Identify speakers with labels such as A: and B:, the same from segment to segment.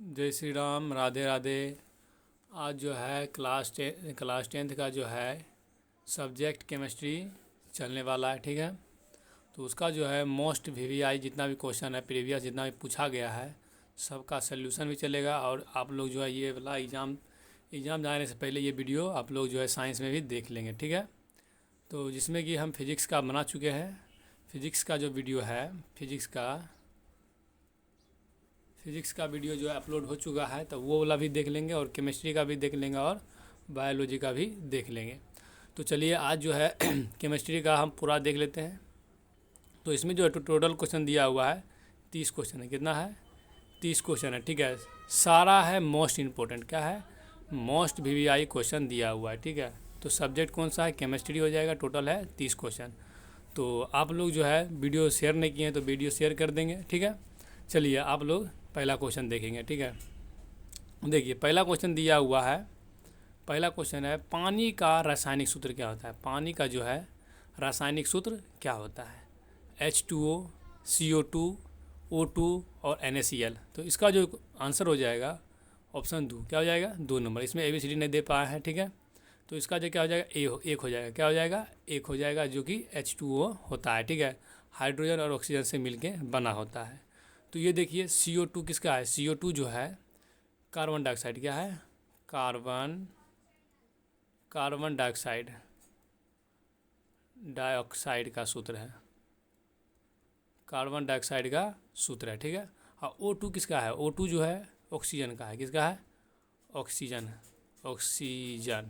A: जय श्री राम, राधे राधे। आज जो है क्लास टेंथ का जो है सब्जेक्ट केमिस्ट्री चलने वाला है, ठीक है। तो उसका जो है मोस्ट वीवीआई जितना भी क्वेश्चन है प्रीवियस जितना भी पूछा गया है सबका सल्यूशन भी चलेगा। और आप लोग जो है ये वाला एग्ज़ाम जाने से पहले ये वीडियो आप लोग जो है साइंस में भी देख लेंगे, ठीक है। तो जिसमें कि हम फिज़िक्स का बना चुके हैं, फिज़िक्स का जो वीडियो है फिज़िक्स का वीडियो जो है अपलोड हो चुका है, तो वो वाला भी देख लेंगे और केमिस्ट्री का भी देख लेंगे और बायोलॉजी का भी देख लेंगे। तो चलिए आज जो है केमिस्ट्री का हम पूरा देख लेते हैं। तो इसमें जो है टोटल क्वेश्चन दिया हुआ है 30 क्वेश्चन है। कितना है? 30 क्वेश्चन है, ठीक है। सारा है मोस्ट इम्पोर्टेंट, क्या है? मोस्ट वीवीआई क्वेश्चन दिया हुआ है, ठीक है। तो सब्जेक्ट कौन सा है? केमिस्ट्री हो जाएगा। टोटल है 30 क्वेश्चन। तो आप लोग जो है वीडियो शेयर नहीं किए हैं तो वीडियो शेयर कर देंगे, ठीक है। चलिए आप लोग पहला क्वेश्चन देखेंगे, ठीक है। देखिए पहला क्वेश्चन दिया हुआ है। पहला क्वेश्चन है पानी का रासायनिक सूत्र क्या होता है? पानी का जो है रासायनिक सूत्र क्या होता है? H2O, CO2, O2 और NaCl। तो इसका जो आंसर हो जाएगा ऑप्शन 2, क्या हो जाएगा? 2 नंबर। इसमें ABCD नहीं दे पाए हैं, ठीक है। तो इसका जो क्या हो जाएगा? एक हो जाएगा। क्या हो जाएगा? एक हो जाएगा, जो कि H2O होता है, ठीक है। हाइड्रोजन और ऑक्सीजन से मिलके बना होता है। तो ये देखिए CO2 किसका है? CO2 जो है कार्बन डाइऑक्साइड, क्या है? कार्बन डाइऑक्साइड का सूत्र है। कार्बन डाइऑक्साइड का सूत्र है, ठीक है। और O2 किसका है? O2 जो है ऑक्सीजन का है। किसका है? ऑक्सीजन,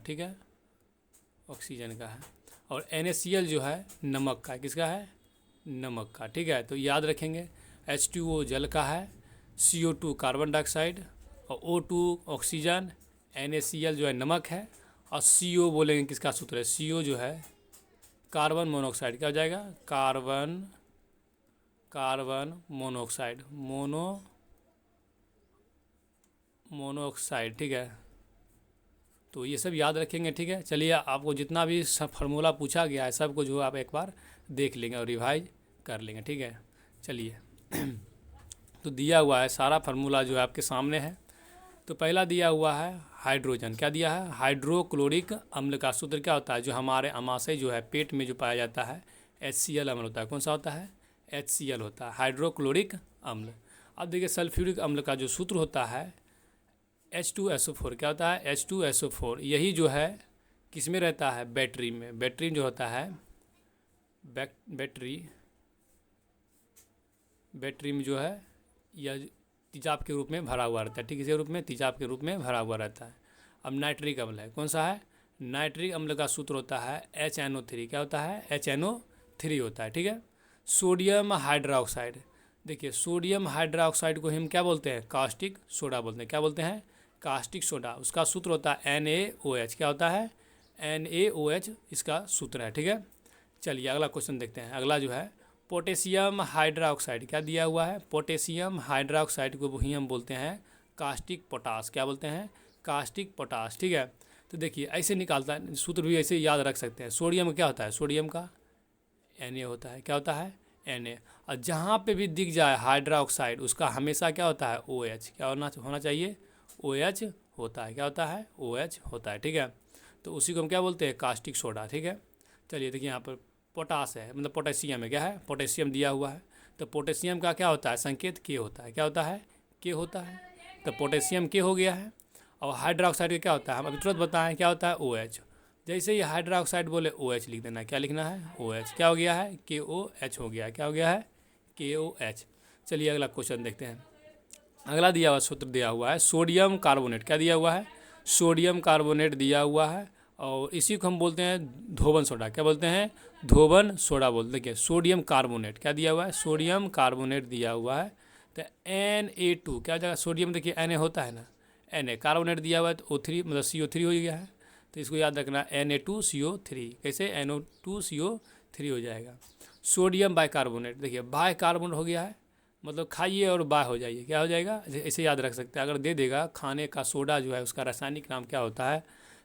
A: ठीक है, ऑक्सीजन का है। और NaCl जो है नमक का है। किसका है? नमक का, ठीक है। तो याद रखेंगे H2O जल का है, CO2 कार्बन डाइऑक्साइड और O2 ऑक्सीजन, NaCl जो है नमक है और CO बोलेंगे किसका सूत्र है? CO जो है कार्बन मोनोऑक्साइड। क्या हो जाएगा? कार्बन मोनोऑक्साइड, ठीक है। तो ये सब याद रखेंगे, ठीक है। चलिए आपको जितना भी सब फार्मूला पूछा गया है सबको जो आप एक बार देख लेंगे और रिवाइज कर लेंगे, ठीक है। चलिए तो दिया हुआ है सारा फार्मूला जो है आपके सामने है। तो पहला दिया हुआ है हाइड्रोजन। क्या दिया है? हाइड्रोक्लोरिक अम्ल का सूत्र क्या होता है? जो हमारे आमाशय जो है पेट में जो पाया जाता है HCl अम्ल होता है। कौन सा होता है? HCl होता है, हाइड्रोक्लोरिक अम्ल। अब देखिए सल्फ्यूरिक अम्ल का जो सूत्र होता है H2SO4। क्या होता है? H2SO4। यही जो है किस में रहता है? बैटरी में। बैटरी जो होता है बैटरी में जो है यह तेजाब के रूप में भरा हुआ रहता है, ठीक है। इसी रूप में तेजाब के रूप में भरा हुआ रहता है। अब नाइट्रिक अम्ल है। कौन सा है? नाइट्रिक अम्ल का सूत्र होता है HNO3। क्या होता है? HNO3 होता है, ठीक है। Sodium hydroxide. देखिए सोडियम हाइड्रोक्साइड को हम क्या बोलते हैं? कास्टिक सोडा बोलते हैं। क्या बोलते हैं? Caustic soda. उसका सूत्र होता है NaOH। क्या होता है? NaOH इसका सूत्र है, ठीक है। चलिए अगला क्वेश्चन देखते हैं। अगला जो है पोटेशियम हाइड्रोक्साइड। क्या दिया हुआ है? पोटेशियम हाइड्रोक्साइड को वही हम बोलते हैं कास्टिक पोटास। क्या बोलते हैं? कास्टिक पोटास, ठीक है। तो देखिए ऐसे निकालता है सूत्र भी, ऐसे याद रख सकते हैं। सोडियम क्या होता है? सोडियम का Na होता है। क्या होता है? Na। और जहाँ पे भी दिख जाए हाइड्रोक्साइड उसका हमेशा क्या होता है? OH। क्या होना चाहिए? OH होता है। क्या होता है? OH होता है, ठीक है। तो उसी को हम क्या बोलते हैं? कास्टिक सोडा, ठीक है। चलिए देखिए यहाँ पर पोटास है, मतलब पोटेशियम है। क्या है? पोटेशियम दिया हुआ है। तो पोटेशियम का क्या होता है? संकेत K होता है। क्या होता है? K होता है। तो पोटेशियम K हो गया है। और हाइड्रोक्साइड का क्या होता है? हम अभी तुरंत बताएं क्या होता है? OH। जैसे ही हाइड्रोक्साइड बोले OH लिख देना है। क्या लिखना है? OH। क्या हो गया है? KOH हो गया है। क्या हो गया है? KOH। चलिए अगला क्वेश्चन देखते हैं। अगला दिया हुआ सूत्र दिया हुआ है सोडियम कार्बोनेट। क्या दिया हुआ है? सोडियम कार्बोनेट दिया हुआ है और इसी को हम बोलते हैं धोबन सोडा। क्या बोलते हैं? धोबन सोडा बोलते हैं। देखिए सोडियम कार्बोनेट क्या दिया हुआ है? सोडियम कार्बोनेट दिया हुआ है। तो Na2 क्या हो जाएगा? सोडियम देखिए Na होता है ना, Na कार्बोनेट दिया हुआ है तो O3 मतलब CO3 हो गया है। तो इसको याद रखना Na2CO3। कैसे? NO2CO3 हो जाएगा। Sodium bicarbonate. देखिए बाइकार्बोनेट हो गया है, मतलब खाइए और बाय हो जाइए। क्या हो जाएगा? ऐसे याद रख सकते हैं। अगर दे देगा खाने का सोडा जो है उसका रासायनिक नाम क्या होता है,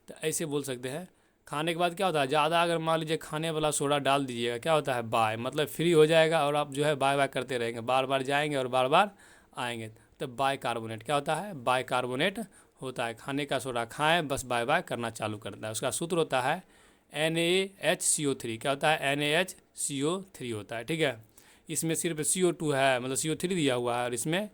A: तो ऐसे बोल सकते हैं। खाने के बाद क्या होता है? ज़्यादा अगर मान लीजिए खाने वाला सोडा डाल दीजिएगा, क्या होता है? बाय, मतलब फ्री हो जाएगा और आप जो है बाय बाय करते रहेंगे, बार बार जाएंगे और बार बार आएंगे। तो बाइकार्बोनेट क्या होता है, बाइकार्बोनेट होता है। खाने का सोडा खाएं बस बाय बाय करना चालू करता है। उसका सूत्र होता है NaHCO3। क्या होता है, NaHCO3 होता है। ठीक है, इसमें सिर्फ CO2 है, मतलब CO3 दिया हुआ है और इसमें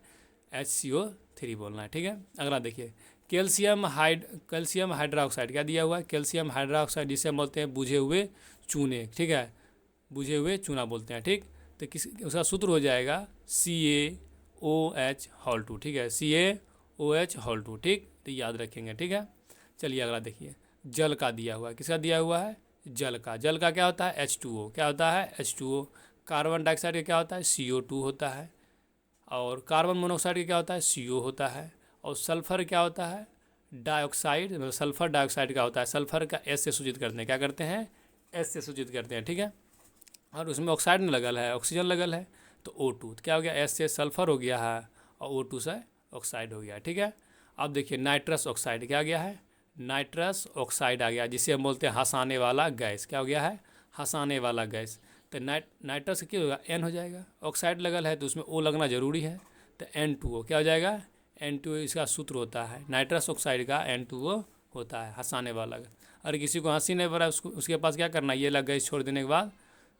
A: HCO3 बोलना है। ठीक है, अगला देखिए कैल्शियम हाइड्रोक्साइड क्या दिया हुआ है, कैल्शियम हाइड्रोक्साइड जिसे हम बोलते हैं बुझे हुए चूने। ठीक है, बुझे हुए चूना बोलते हैं। ठीक, तो किस उसका सूत्र हो जाएगा CaOH2। ठीक है, CaOH2। ठीक, तो याद रखेंगे। ठीक है, चलिए अगला देखिए जल का दिया हुआ है। किसका दिया हुआ है, जल का। जल का क्या होता है, H2O। क्या होता है, H2O। कार्बन डाइऑक्साइड का क्या होता है, CO2 होता है। और कार्बन मोनोऑक्साइड का क्या होता है, CO होता है। और सल्फर क्या होता है, डाइऑक्साइड, मतलब सल्फर डाइऑक्साइड का होता है। सल्फर का S से सूचित करते हैं, क्या करते हैं, S से सूचित करते हैं। ठीक है, और उसमें ऑक्साइड में लगल है, ऑक्सीजन लगल है, तो O2। तो क्या हो गया, S से सल्फर हो गया है और O2 से ऑक्साइड हो गया। ठीक है, अब देखिए नाइट्रस ऑक्साइड क्या गया है, नाइट्रस ऑक्साइड आ गया, जिसे हम बोलते हैं हंसाने वाला गैस। क्या हो गया है, हंसाने वाला गैस। तो नाइट्रस क्या होगा, N हो जाएगा। ऑक्साइड लगल है तो उसमें O लगना जरूरी है, तो N2O क्या हो जाएगा, N2O इसका सूत्र होता है। नाइट्रस ऑक्साइड का N2O होता है, हंसाने वाला। अगर किसी को हंसी नहीं भरा उसके पास क्या करना है, ये लग गैस छोड़ देने के बाद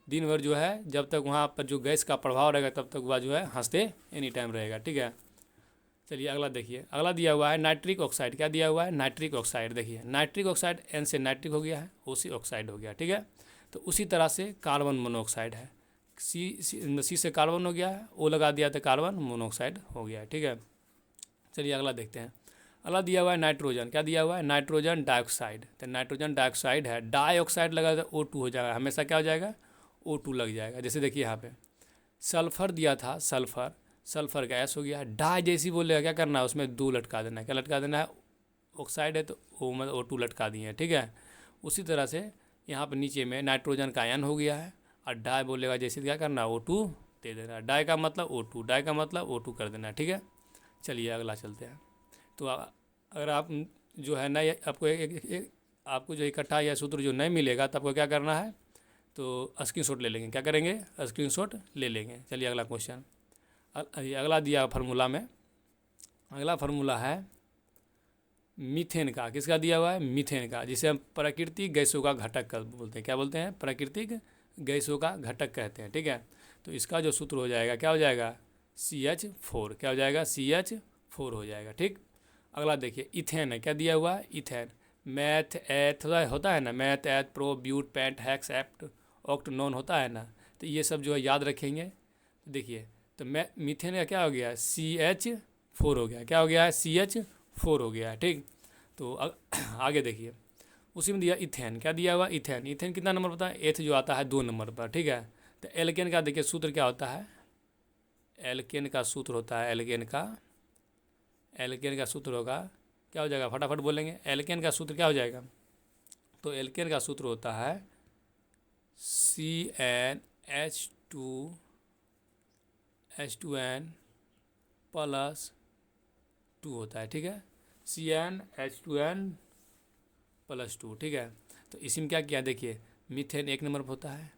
A: दिन भर जो है, जब तक वहाँ पर जो गैस का प्रभाव रहेगा तब तक वह जो है हंसते एनी टाइम रहेगा। ठीक है, चलिए अगला देखिए। अगला दिया हुआ है नाइट्रिक ऑक्साइड। क्या दिया हुआ है, नाइट्रिक ऑक्साइड। देखिए नाइट्रिक ऑक्साइड N से नाइट्रिक हो गया है, O ऑक्साइड हो गया। ठीक है, तो उसी तरह से कार्बन मोनोऑक्साइड है, C से कार्बन हो गया है, O लगा दिया तो कार्बन मोनोऑक्साइड हो गया है। ठीक है, चलिए अगला देखते हैं। अगला दिया हुआ है नाइट्रोजन। क्या दिया हुआ है, नाइट्रोजन डाइऑक्साइड। तो नाइट्रोजन डाइऑक्साइड है, डाइऑक्साइड लगा तो O2 हो जाएगा, हमेशा क्या हो जाएगा, O2 लग जाएगा। जैसे देखिए यहाँ पे सल्फर दिया था, सल्फर गैस हो गया। डाई जैसी बोलेगा क्या करना है, उसमें 2 लटका देना है। क्या लटका देना है, ऑक्साइड है तो O2 लटका दिए हैं। ठीक है, उसी तरह से यहाँ पर नीचे में नाइट्रोजन का आयन हो गया है और डाई बोलेगा जैसे क्या करना है, O2 दे देना है। डाई का मतलब O2, डाई का मतलब O2 कर देना है। ठीक है, चलिए अगला चलते हैं। तो अगर आप जो है ना आपको आपको जो इकट्ठा या सूत्र जो नहीं मिलेगा तो आपको क्या करना है, तो स्क्रीनशॉट ले लेंगे। क्या करेंगे, स्क्रीनशॉट ले लेंगे। चलिए अगला क्वेश्चन, अगला दिया फार्मूला में, अगला फार्मूला है मीथेन का। किसका दिया हुआ है, मीथेन का, जिसे हम प्राकृतिक गैसों का घटक बोलते हैं। क्या बोलते हैं, प्राकृतिक गैसों का घटक कहते हैं। ठीक है, तो इसका जो सूत्र हो जाएगा क्या हो जाएगा, CH4। क्या हो जाएगा, CH4 हो जाएगा। ठीक, अगला देखिए इथेन है। क्या दिया हुआ है, इथेन। मैथ एथ होता है ना, meth eth pro but pent hex hept oct non होता है ना, तो ये सब जो है याद रखेंगे। देखिए तो मीथेन का क्या हो गया, CH4 हो गया। क्या हो गया है, CH4 हो गया है। ठीक, तो आगे देखिए उसी में दिया इथेन। क्या दिया हुआ, इथेन। इथेन कितना नंबर पता है, एथ जो आता है 2 नंबर पर। ठीक है, तो एल्केन का देखिए सूत्र क्या होता है, एल्केन का सूत्र होता है, एल्केन का सूत्र होगा, क्या हो जाएगा, फटाफट बोलेंगे। एल्केन का सूत्र क्या हो जाएगा, तो एल्केन का सूत्र होता है CnH2n +2 होता है। ठीक है, CnH2n+2। ठीक है, तो इसी में क्या किया, देखिए मीथेन 1 नंबर पर होता है,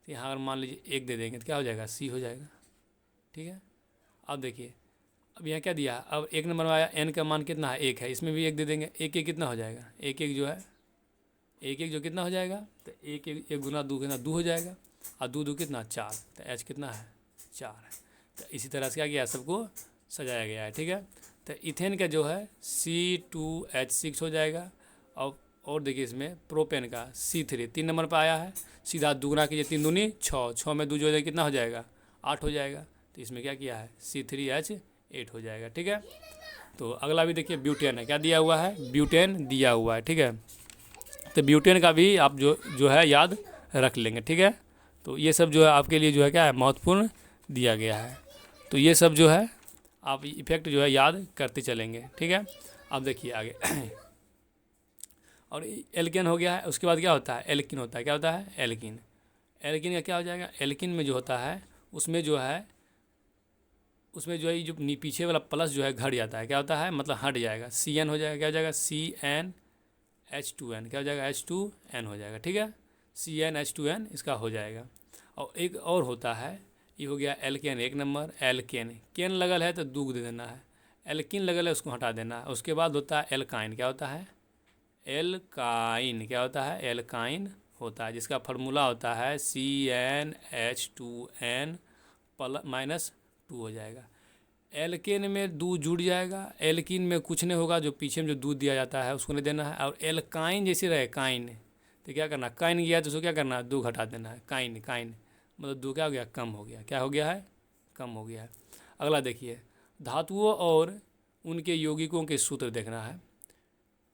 A: तो यहाँ अगर मान लीजिए 1 दे देंगे तो क्या हो जाएगा, C हो जाएगा। ठीक है, अब देखिए अब यहाँ क्या दिया, अब 1 नंबर में आया, n का मान कितना है, 1 है, इसमें भी 1 दे देंगे। 1 1 कितना हो जाएगा, 1 1 जो है 1 1 जो कितना हो जाएगा, तो 1 1 1 गुना 2 कितना 2 हो जाएगा, और 2 2 कितना 4, तो H कितना है 4 है। तो इसी तरह से क्या किया, सबको सजाया गया है। ठीक है, तो इथेन का जो है C2H6 हो जाएगा। और देखिए इसमें प्रोपेन का C3 3 नंबर पर आया है, सीधा दुगना कीजिए, 3 दूनी 6, 6 में 2 जो है कितना हो जाएगा, 8 हो जाएगा। तो इसमें क्या किया है, C3H8 हो जाएगा। ठीक है, तो अगला भी देखिए ब्यूटेन है। क्या दिया हुआ है, ब्यूटेन दिया हुआ है। ठीक है, तो ब्यूटेन का भी आप जो है याद रख लेंगे। ठीक है, तो ये सब जो है आपके लिए जो है क्या है, महत्वपूर्ण दिया गया है। तो ये सब जो है आप इफेक्ट जो है याद करते चलेंगे। ठीक है, अब देखिए आगे और एल्केन हो गया है, उसके बाद क्या होता है, एल्किन होता है। क्या होता है, एल्किन। एल्किन का क्या हो जाएगा, एल्किन में जो होता है उसमें जो है जो पीछे वाला प्लस जो है घट जाता है। क्या होता है, मतलब हट जाएगा, Cn हो जाएगा। क्या हो जाएगा, CnH2n। क्या हो जाएगा, H2n हो जाएगा। ठीक है, CnH2n इसका हो जाएगा। और एक और होता है, ये हो गया एल्केन 1 नंबर, एल्केन केन लगल है तो 2 दे देना है, एल्किन लगल है उसको हटा देना है। उसके बाद होता है एल्काइन। क्या होता है? एल्काइन। क्या होता है? एल्काइन होता है, जिसका फार्मूला होता है CnH2n -2 हो जाएगा। एल्केन में दूध जुड़ जाएगा, एल्किन में कुछ नहीं होगा, जो पीछे में जो दूध दिया जाता है उसको नहीं देना है। और एल्काइन जैसे रहे काइन, तो क्या करना, काइन गया तो उसको क्या करना है, दो घटा देना है। काइन काइन मतलब दो क्या हो गया, कम हो गया। क्या हो गया है? कम हो गया है। अगला देखिए, धातुओं और उनके यौगिकों के सूत्र देखना है।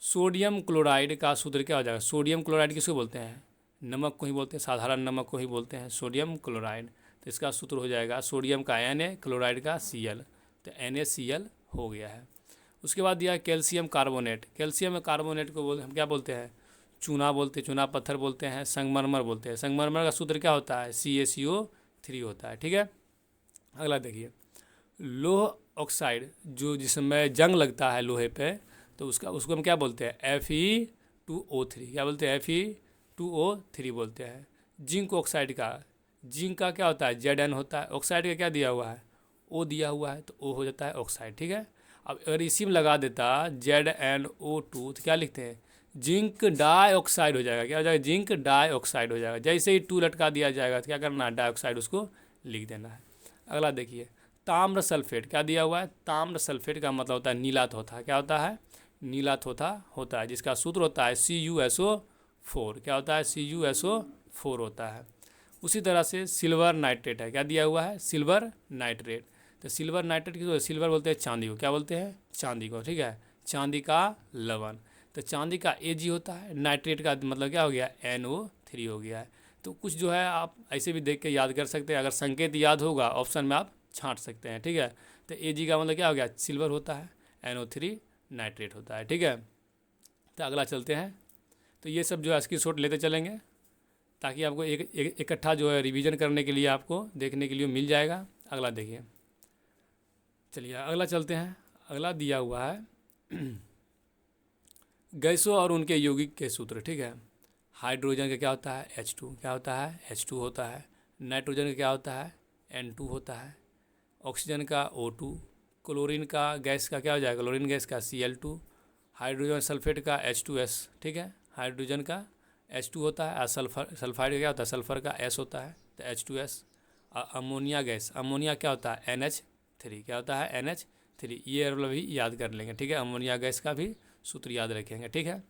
A: सोडियम क्लोराइड का सूत्र क्या हो जाएगा? सोडियम क्लोराइड किसको बोलते हैं? नमक को ही बोलते हैं, साधारण नमक को ही बोलते हैं सोडियम क्लोराइड। तो इसका सूत्र हो जाएगा सोडियम का Na, क्लोराइड का Cl, तो NaCl हो गया है। उसके बाद दिया कैल्शियम कार्बोनेट। कैल्शियम कार्बोनेट को हम क्या बोलते हैं? चूना बोलते हैं, चूना पत्थर बोलते हैं, संगमरमर बोलते हैं। संगमरमर का सूत्र क्या होता है? CaCO3 होता है। ठीक है। अगला देखिए, लोह ऑक्साइड जो जिसमें जंग लगता है लोहे पे, तो उसको हम क्या बोलते हैं? Fe2O3। क्या बोलते हैं? Fe2O3 बोलते हैं। जिंक ऑक्साइड का, जिंक का क्या होता है? Zn होता है। ऑक्साइड का क्या दिया हुआ है? O दिया हुआ है, तो O हो जाता है ऑक्साइड। ठीक है। अब अगर इसी में लगा देता ZnO2 तो क्या लिखते हैं? जिंक डाइऑक्साइड हो जाएगा। क्या हो जाएगा? जिंक डाइऑक्साइड हो जाएगा। जैसे ही 2 लटका दिया जाएगा तो क्या करना है? डाइऑक्साइड उसको लिख देना है। अगला देखिए, ताम्र सल्फेट। क्या दिया हुआ है? ताम्र सल्फेट का मतलब होता है नीला थोथा। क्या होता है? नीला थोथा होता है, जिसका सूत्र होता है CuSO4। क्या होता है? CuSO4 होता है। उसी तरह से सिल्वर नाइट्रेट है। क्या दिया हुआ है? Silver nitrate. तो सिल्वर नाइट्रेट किसको? सिल्वर बोलते हैं चांदी को। क्या बोलते हैं? चांदी को। ठीक है, चांदी का लवण। तो चांदी का Ag होता है, नाइट्रेट का मतलब क्या हो गया? NO3 हो गया है। तो कुछ जो है आप ऐसे भी देख के याद कर सकते हैं, अगर संकेत याद होगा ऑप्शन में आप छांट सकते हैं। ठीक है। तो Ag का मतलब क्या हो गया? सिल्वर होता है, NO3 नाइट्रेट होता है। ठीक है। तो अगला चलते हैं। तो ये सब जो है स्क्रीनशॉट लेते चलेंगे, ताकि आपको इकट्ठा जो है रिवीजन करने के लिए आपको देखने के लिए मिल जाएगा। अगला देखिए, चलिए अगला चलते हैं। अगला दिया हुआ है गैसों और उनके यौगिक के सूत्र। ठीक है। हाइड्रोजन का क्या होता है? H2। क्या होता है? H2 होता है। नाइट्रोजन का क्या होता है? N2 होता है। ऑक्सीजन का O2। क्लोरीन का गैस का क्या हो जाएगा? क्लोरीन गैस का Cl2। हाइड्रोजन सल्फेट का H2S। ठीक है, हाइड्रोजन का H2 होता है, और सल्फाइड का क्या होता है? सल्फर का S होता है, तो H2S। अमोनिया गैस, अमोनिया क्या होता है? NH3। क्या होता है? NH3। ये वाला भी याद कर लेंगे। ठीक है, अमोनिया गैस का भी सूत्र याद रखेंगे। ठीक है।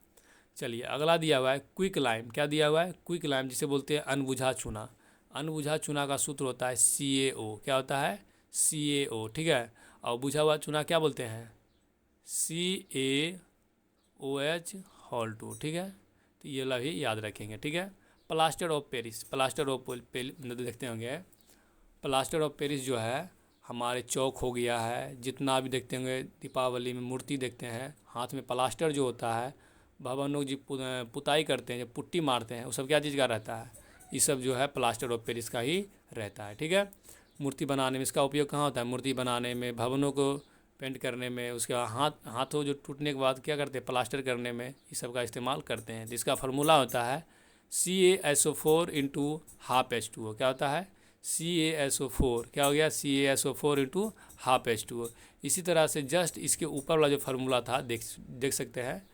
A: चलिए अगला दिया हुआ है क्विक लाइम। क्या दिया हुआ है? क्विक लाइम, जिसे बोलते हैं अनबुझा चूना। अनबुझा चूना का सूत्र होता है CaO। क्या होता है? CaO। ठीक है। और बुझा हुआ चूना क्या बोलते हैं? CaOH2। ठीक है, तो ये वाला भी याद रखेंगे। ठीक है। Plaster of Paris, plaster of देखते होंगे, प्लास्टर ऑफ पेरिस जो है हमारे चौक हो गया है, जितना भी देखते होंगे दीपावली में मूर्ति देखते हैं, हाथ में प्लास्टर जो होता है, भवन जी पुताई करते हैं, जब पुट्टी मारते हैं, वो सब क्या चीज़ का रहता है? ये सब जो है प्लास्टर ऑफ पेरिस का ही रहता है। ठीक है। मूर्ति बनाने में इसका उपयोग कहाँ होता है? मूर्ति बनाने में, भवनों को पेंट करने में, उसके बाद हाथों जो टूटने के बाद क्या करते हैं? प्लास्टर करने में ये सब का इस्तेमाल करते हैं। जिसका फार्मूला होता है CaSO4 × ½ H2O। क्या होता है? CaSO4। क्या हो गया? CaSO4 × ½ H2O। इसी तरह से जस्ट इसके ऊपर वाला जो फार्मूला था देख सकते हैं,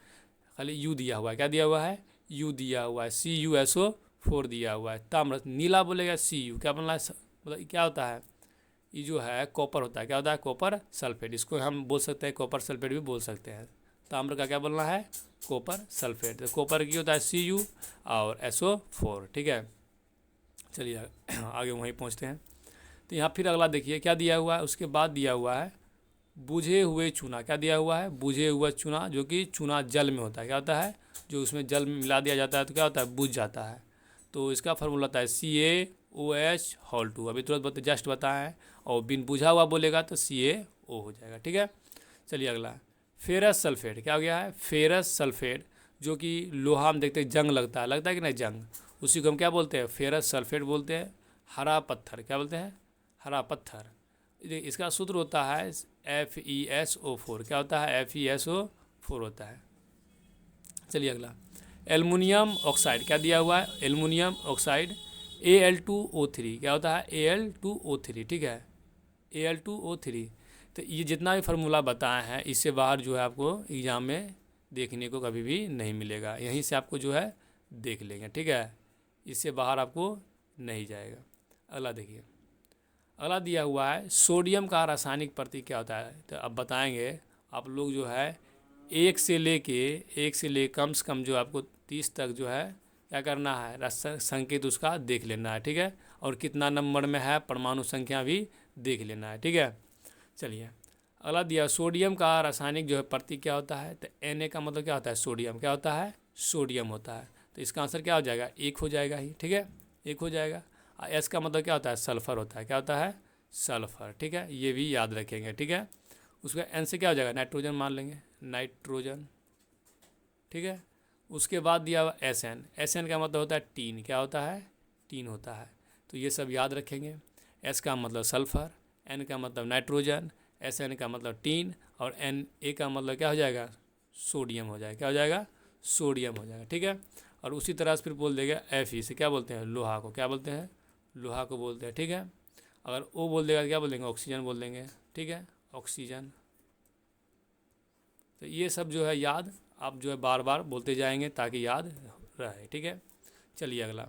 A: खाली U दिया हुआ है। क्या दिया हुआ है? U दिया हुआ है, CuSO4 दिया हुआ है। ताम्र नीला बोलेगा Cu। क्या बोलना है? मतलब क्या होता है? ये जो है कॉपर होता है। क्या होता है? Copper sulphate. इसको हम बोल सकते हैं कॉपर सल्फेट भी बोल सकते हैं। ताम्र का क्या बोलना है? Copper sulphate. तो कॉपर की होता है Cu और SO4। ठीक है। चलिए आगे वहीं पहुंचते हैं। तो यहाँ फिर अगला देखिए क्या दिया हुआ है। उसके बाद दिया हुआ है बुझे हुए चूना। क्या दिया हुआ है? बुझे हुआ चूना, जो कि चूना जल में होता है। क्या होता है? जो उसमें जल में मिला दिया जाता है तो क्या होता है? बुझ जाता है। तो इसका फार्मूला होता है CaOH2। अभी तुरंत जस्ट बताएं, और बिन बुझा हुआ बोलेगा तो CaO हो जाएगा। ठीक है। चलिए अगला, फेरस सल्फेट। क्या हो गया है? फेरस सल्फेट, जो कि लोहा में देखते हैं जंग लगता है कि नहीं? जंग, उसी को हम क्या बोलते हैं? फेरस सल्फेट बोलते हैं। हरा पत्थर, क्या बोलते हैं? हरा पत्थर। इसका सूत्र होता है FeSO4। क्या होता है? FeSO4 होता है। चलिए अगला, एल्युमिनियम ऑक्साइड। क्या दिया हुआ है? Aluminium oxide Al2O3। क्या होता है? Al2O3। ठीक है, Al2O3। तो ये जितना भी फार्मूला बताए हैं इससे बाहर जो है आपको एग्ज़ाम में देखने को कभी भी नहीं मिलेगा, यहीं से आपको जो है देख लेंगे, ठीक है। इससे बाहर आपको नहीं जाएगा। अगला देखिए, अगला दिया हुआ है सोडियम का रासायनिक प्रतीक क्या होता है। तो अब बताएंगे आप लोग जो है एक से ले कम से कम जो आपको 30 तक जो है क्या करना है, संकेत उसका देख लेना है, ठीक है। और कितना नंबर में है परमाणु संख्या भी देख लेना है, ठीक है। चलिए अगला दिया, सोडियम का रासायनिक जो है प्रतीक क्या होता है। तो Na का मतलब क्या होता है, सोडियम क्या होता है, सोडियम होता है। तो इसका आंसर क्या हो जाएगा, 1 हो जाएगा ही, ठीक है, 1 हो जाएगा। S का मतलब क्या होता है, सल्फ़र होता है, क्या होता है, सल्फ़र, ठीक है, ये भी याद रखेंगे, ठीक है। उसका N से क्या हो जाएगा, नाइट्रोजन मान लेंगे, नाइट्रोजन, ठीक है। उसके बाद दिया हुआ SN का मतलब होता है टीन, क्या होता है, टीन होता है। तो ये सब याद रखेंगे। S का मतलब सल्फ़र, N का मतलब नाइट्रोजन, SN का मतलब टीन, और Na का मतलब क्या हो जाएगा, सोडियम हो जाएगा, क्या हो जाएगा, सोडियम हो जाएगा, ठीक है। और उसी तरह से फिर बोल देगा Fe से क्या बोलते हैं, लोहा को, क्या बोलते हैं, लोहा को बोलते हैं, ठीक है। अगर O बोल देगा तो क्या बोल देंगे, ऑक्सीजन बोल देंगे, ठीक है, ऑक्सीजन। तो ये सब जो है याद आप जो है बार बार बोलते जाएंगे ताकि याद रहे, ठीक है। चलिए अगला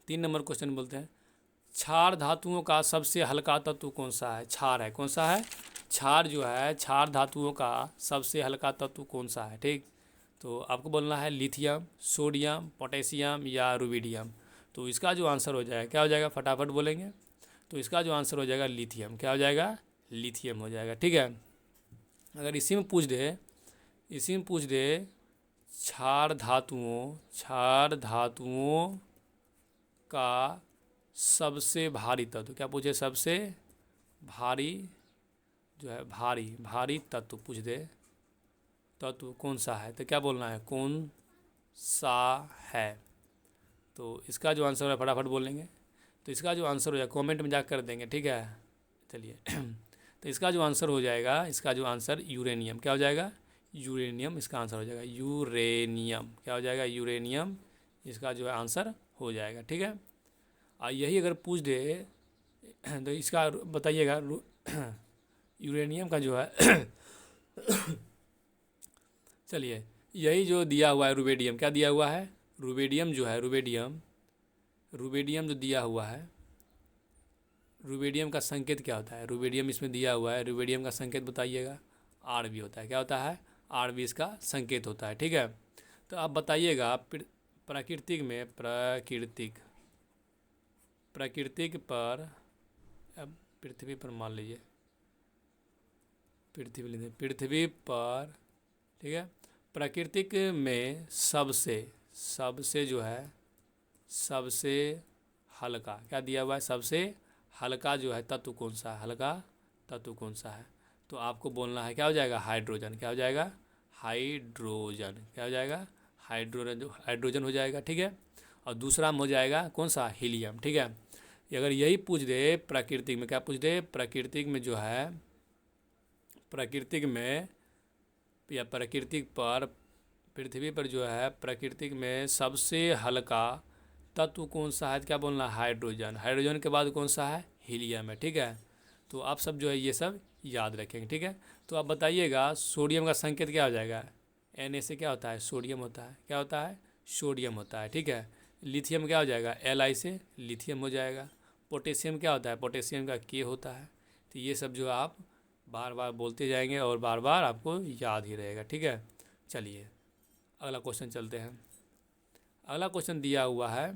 A: 3 नंबर क्वेश्चन बोलते हैं, क्षार धातुओं का सबसे हल्का तत्व कौन सा है। क्षार है, कौन सा है, क्षार जो है, क्षार धातुओं का सबसे हल्का तत्व कौन सा है, ठीक। तो आपको बोलना है लिथियम, सोडियम, पोटेशियम या रुबिडियम। तो इसका जो आंसर हो जाएगा क्या हो जाएगा, फटाफट बोलेंगे। तो इसका जो आंसर हो जाएगा लिथियम, क्या हो जाएगा, लिथियम हो जाएगा, ठीक है। अगर इसी में पूछ दे क्षार धातुओं का सबसे भारी तत्व, क्या पूछे, सबसे भारी जो है, भारी तत्व पूछ दे, तत्व कौन सा है, तो क्या बोलना है, कौन सा है। तो इसका जो आंसर है फटाफट बोलेंगे। तो इसका जो आंसर हो जाएगा कमेंट में जाकर कर देंगे, ठीक है। चलिए तो इसका जो आंसर हो जाएगा, इसका जो आंसर यूरेनियम, क्या हो जाएगा, यूरेनियम इसका आंसर हो जाएगा, यूरेनियम क्या हो जाएगा, यूरेनियम इसका जो है आंसर हो जाएगा, ठीक है। और यही अगर पूछ दे तो इसका बताइएगा यूरेनियम का जो है चलिए यही जो दिया हुआ है रुबिडियम, क्या दिया हुआ है, रुबिडियम जो है, रुबिडियम जो दिया हुआ है, रुबिडियम का संकेत क्या होता है, रुबिडियम इसमें दिया हुआ है, रुबिडियम का संकेत बताइएगा, आर भी होता है, क्या होता है, आर भी इसका संकेत होता है, ठीक है। तो आप बताइएगा प्राकृतिक पर, अब पृथ्वी पर मान लीजिए, पृथ्वी पर, ठीक है, प्राकृतिक में सबसे जो है, सबसे हल्का क्या दिया हुआ है, सबसे हल्का जो है तत्व कौन सा है, हल्का तत्व कौन सा है। तो आपको बोलना है क्या हो जाएगा, हाइड्रोजन, क्या हो जाएगा, हाइड्रोजन, क्या हो जाएगा, हाइड्रोजन हो जाएगा, ठीक है। और दूसरा में हो जाएगा कौन सा, हीलियम, ठीक है। अगर यही पूछ दे प्राकृतिक में, क्या पूछ दे, प्राकृतिक में जो है, प्राकृतिक में या प्राकृतिक पर, पृथ्वी पर जो है प्राकृतिक में सबसे हल्का तत्व कौन सा है, क्या बोलना, हाइड्रोजन, हाइड्रोजन के बाद कौन सा है, हीलियम है, ठीक है। तो आप सब जो है ये सब याद रखेंगे, ठीक है। तो आप बताइएगा सोडियम का संकेत क्या हो जाएगा, Na से क्या होता है, सोडियम होता है, क्या होता है, सोडियम होता है, ठीक है। लिथियम क्या हो जाएगा, Li से लिथियम हो जाएगा। पोटेशियम क्या होता है, पोटेशियम का K होता है। तो ये सब जो आप बार बार बोलते जाएंगे और बार बार आपको याद ही रहेगा, ठीक है। चलिए अगला क्वेश्चन चलते हैं। अगला क्वेश्चन दिया हुआ है,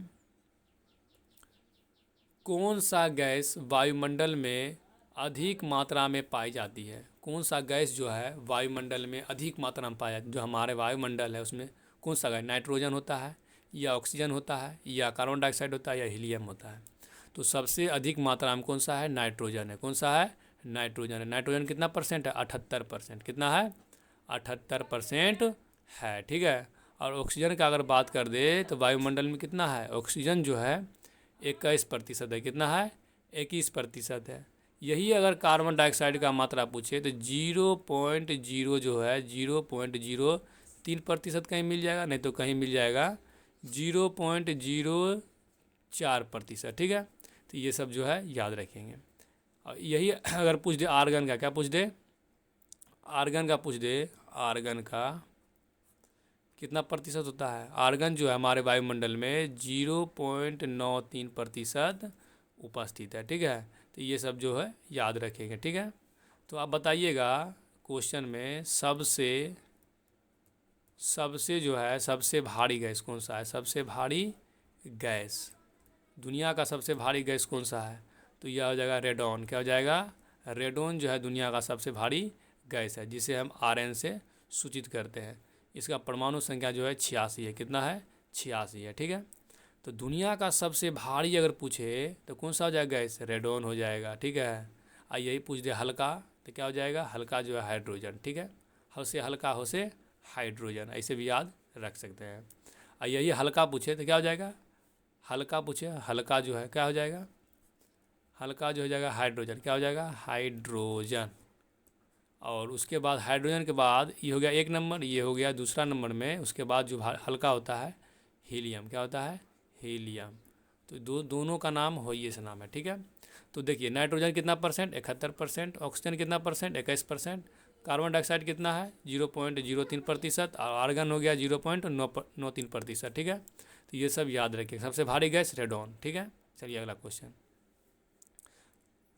A: कौन सा गैस वायुमंडल में अधिक मात्रा में पाई जाती है, कौन सा गैस जो है वायुमंडल में अधिक मात्रा में पाया, जो हमारे वायुमंडल है उसमें कौन सा गैस, नाइट्रोजन होता है या ऑक्सीजन होता है या कार्बन डाइऑक्साइड होता है या हीलियम होता है। तो सबसे अधिक मात्रा में कौन सा है, नाइट्रोजन है, कौन सा है, नाइट्रोजन है। नाइट्रोजन कितना परसेंट है, 78%, कितना है, 78% है, ठीक है। और ऑक्सीजन का अगर बात कर दे तो वायुमंडल में कितना है, ऑक्सीजन जो है 21% है, कितना है, 21% है। यही अगर कार्बन डाइऑक्साइड का मात्रा पूछे तो 0.0 जो है 0.03% कहीं मिल जाएगा, नहीं तो कहीं मिल जाएगा 0.04%, ठीक है। तो ये सब जो है याद रखेंगे। और यही अगर पूछ दे आर्गन का, क्या पूछ दे, आर्गन का पूछ दे, आर्गन का कितना प्रतिशत होता है। आर्गन जो है हमारे वायुमंडल में 0.93% उपस्थित है, ठीक है। तो ये सब जो है याद रखेंगे, ठीक है। तो आप बताइएगा क्वेश्चन में सबसे जो है सबसे भारी गैस कौन सा है, सबसे भारी गैस, दुनिया का सबसे भारी गैस कौन सा है। तो यह हो जाएगा रेडॉन, क्या हो जाएगा, रेडॉन जो है दुनिया का सबसे भारी गैस है, जिसे हम Rn से सूचित करते हैं। इसका परमाणु संख्या जो है 86 है, कितना है, 86 है, ठीक है। तो दुनिया का सबसे भारी अगर पूछे तो कौन सा हो जाएगा गैस, रेडॉन हो जाएगा, ठीक है। यही पूछ दे हल्का, तो क्या हो जाएगा, हल्का जो है हाइड्रोजन, ठीक है। हल से हल्का, हो से हाइड्रोजन, ऐसे भी याद रख सकते हैं। यही हल्का पूछे तो क्या हो जाएगा, हल्का पूछे, हल्का जो है क्या हो जाएगा, हल्का जो हो जाएगा हाइड्रोजन, क्या हो जाएगा, हाइड्रोजन। और उसके बाद हाइड्रोजन के बाद ये हो गया एक नंबर, ये हो गया दूसरा नंबर में। उसके बाद जो हल्का होता है हीलियम, क्या होता है, हीलियम। तो दोनों का नाम हो ये से नाम है, ठीक है। तो देखिए नाइट्रोजन कितना परसेंट, 71%, ऑक्सीजन कितना परसेंट, 21%, कार्बन डाइऑक्साइड कितना है 0.03%, और आर्गन हो गया 0.93%, ठीक है। तो ये सब याद रखिए, सबसे भारी गैस रेडॉन, ठीक है। चलिए अगला क्वेश्चन,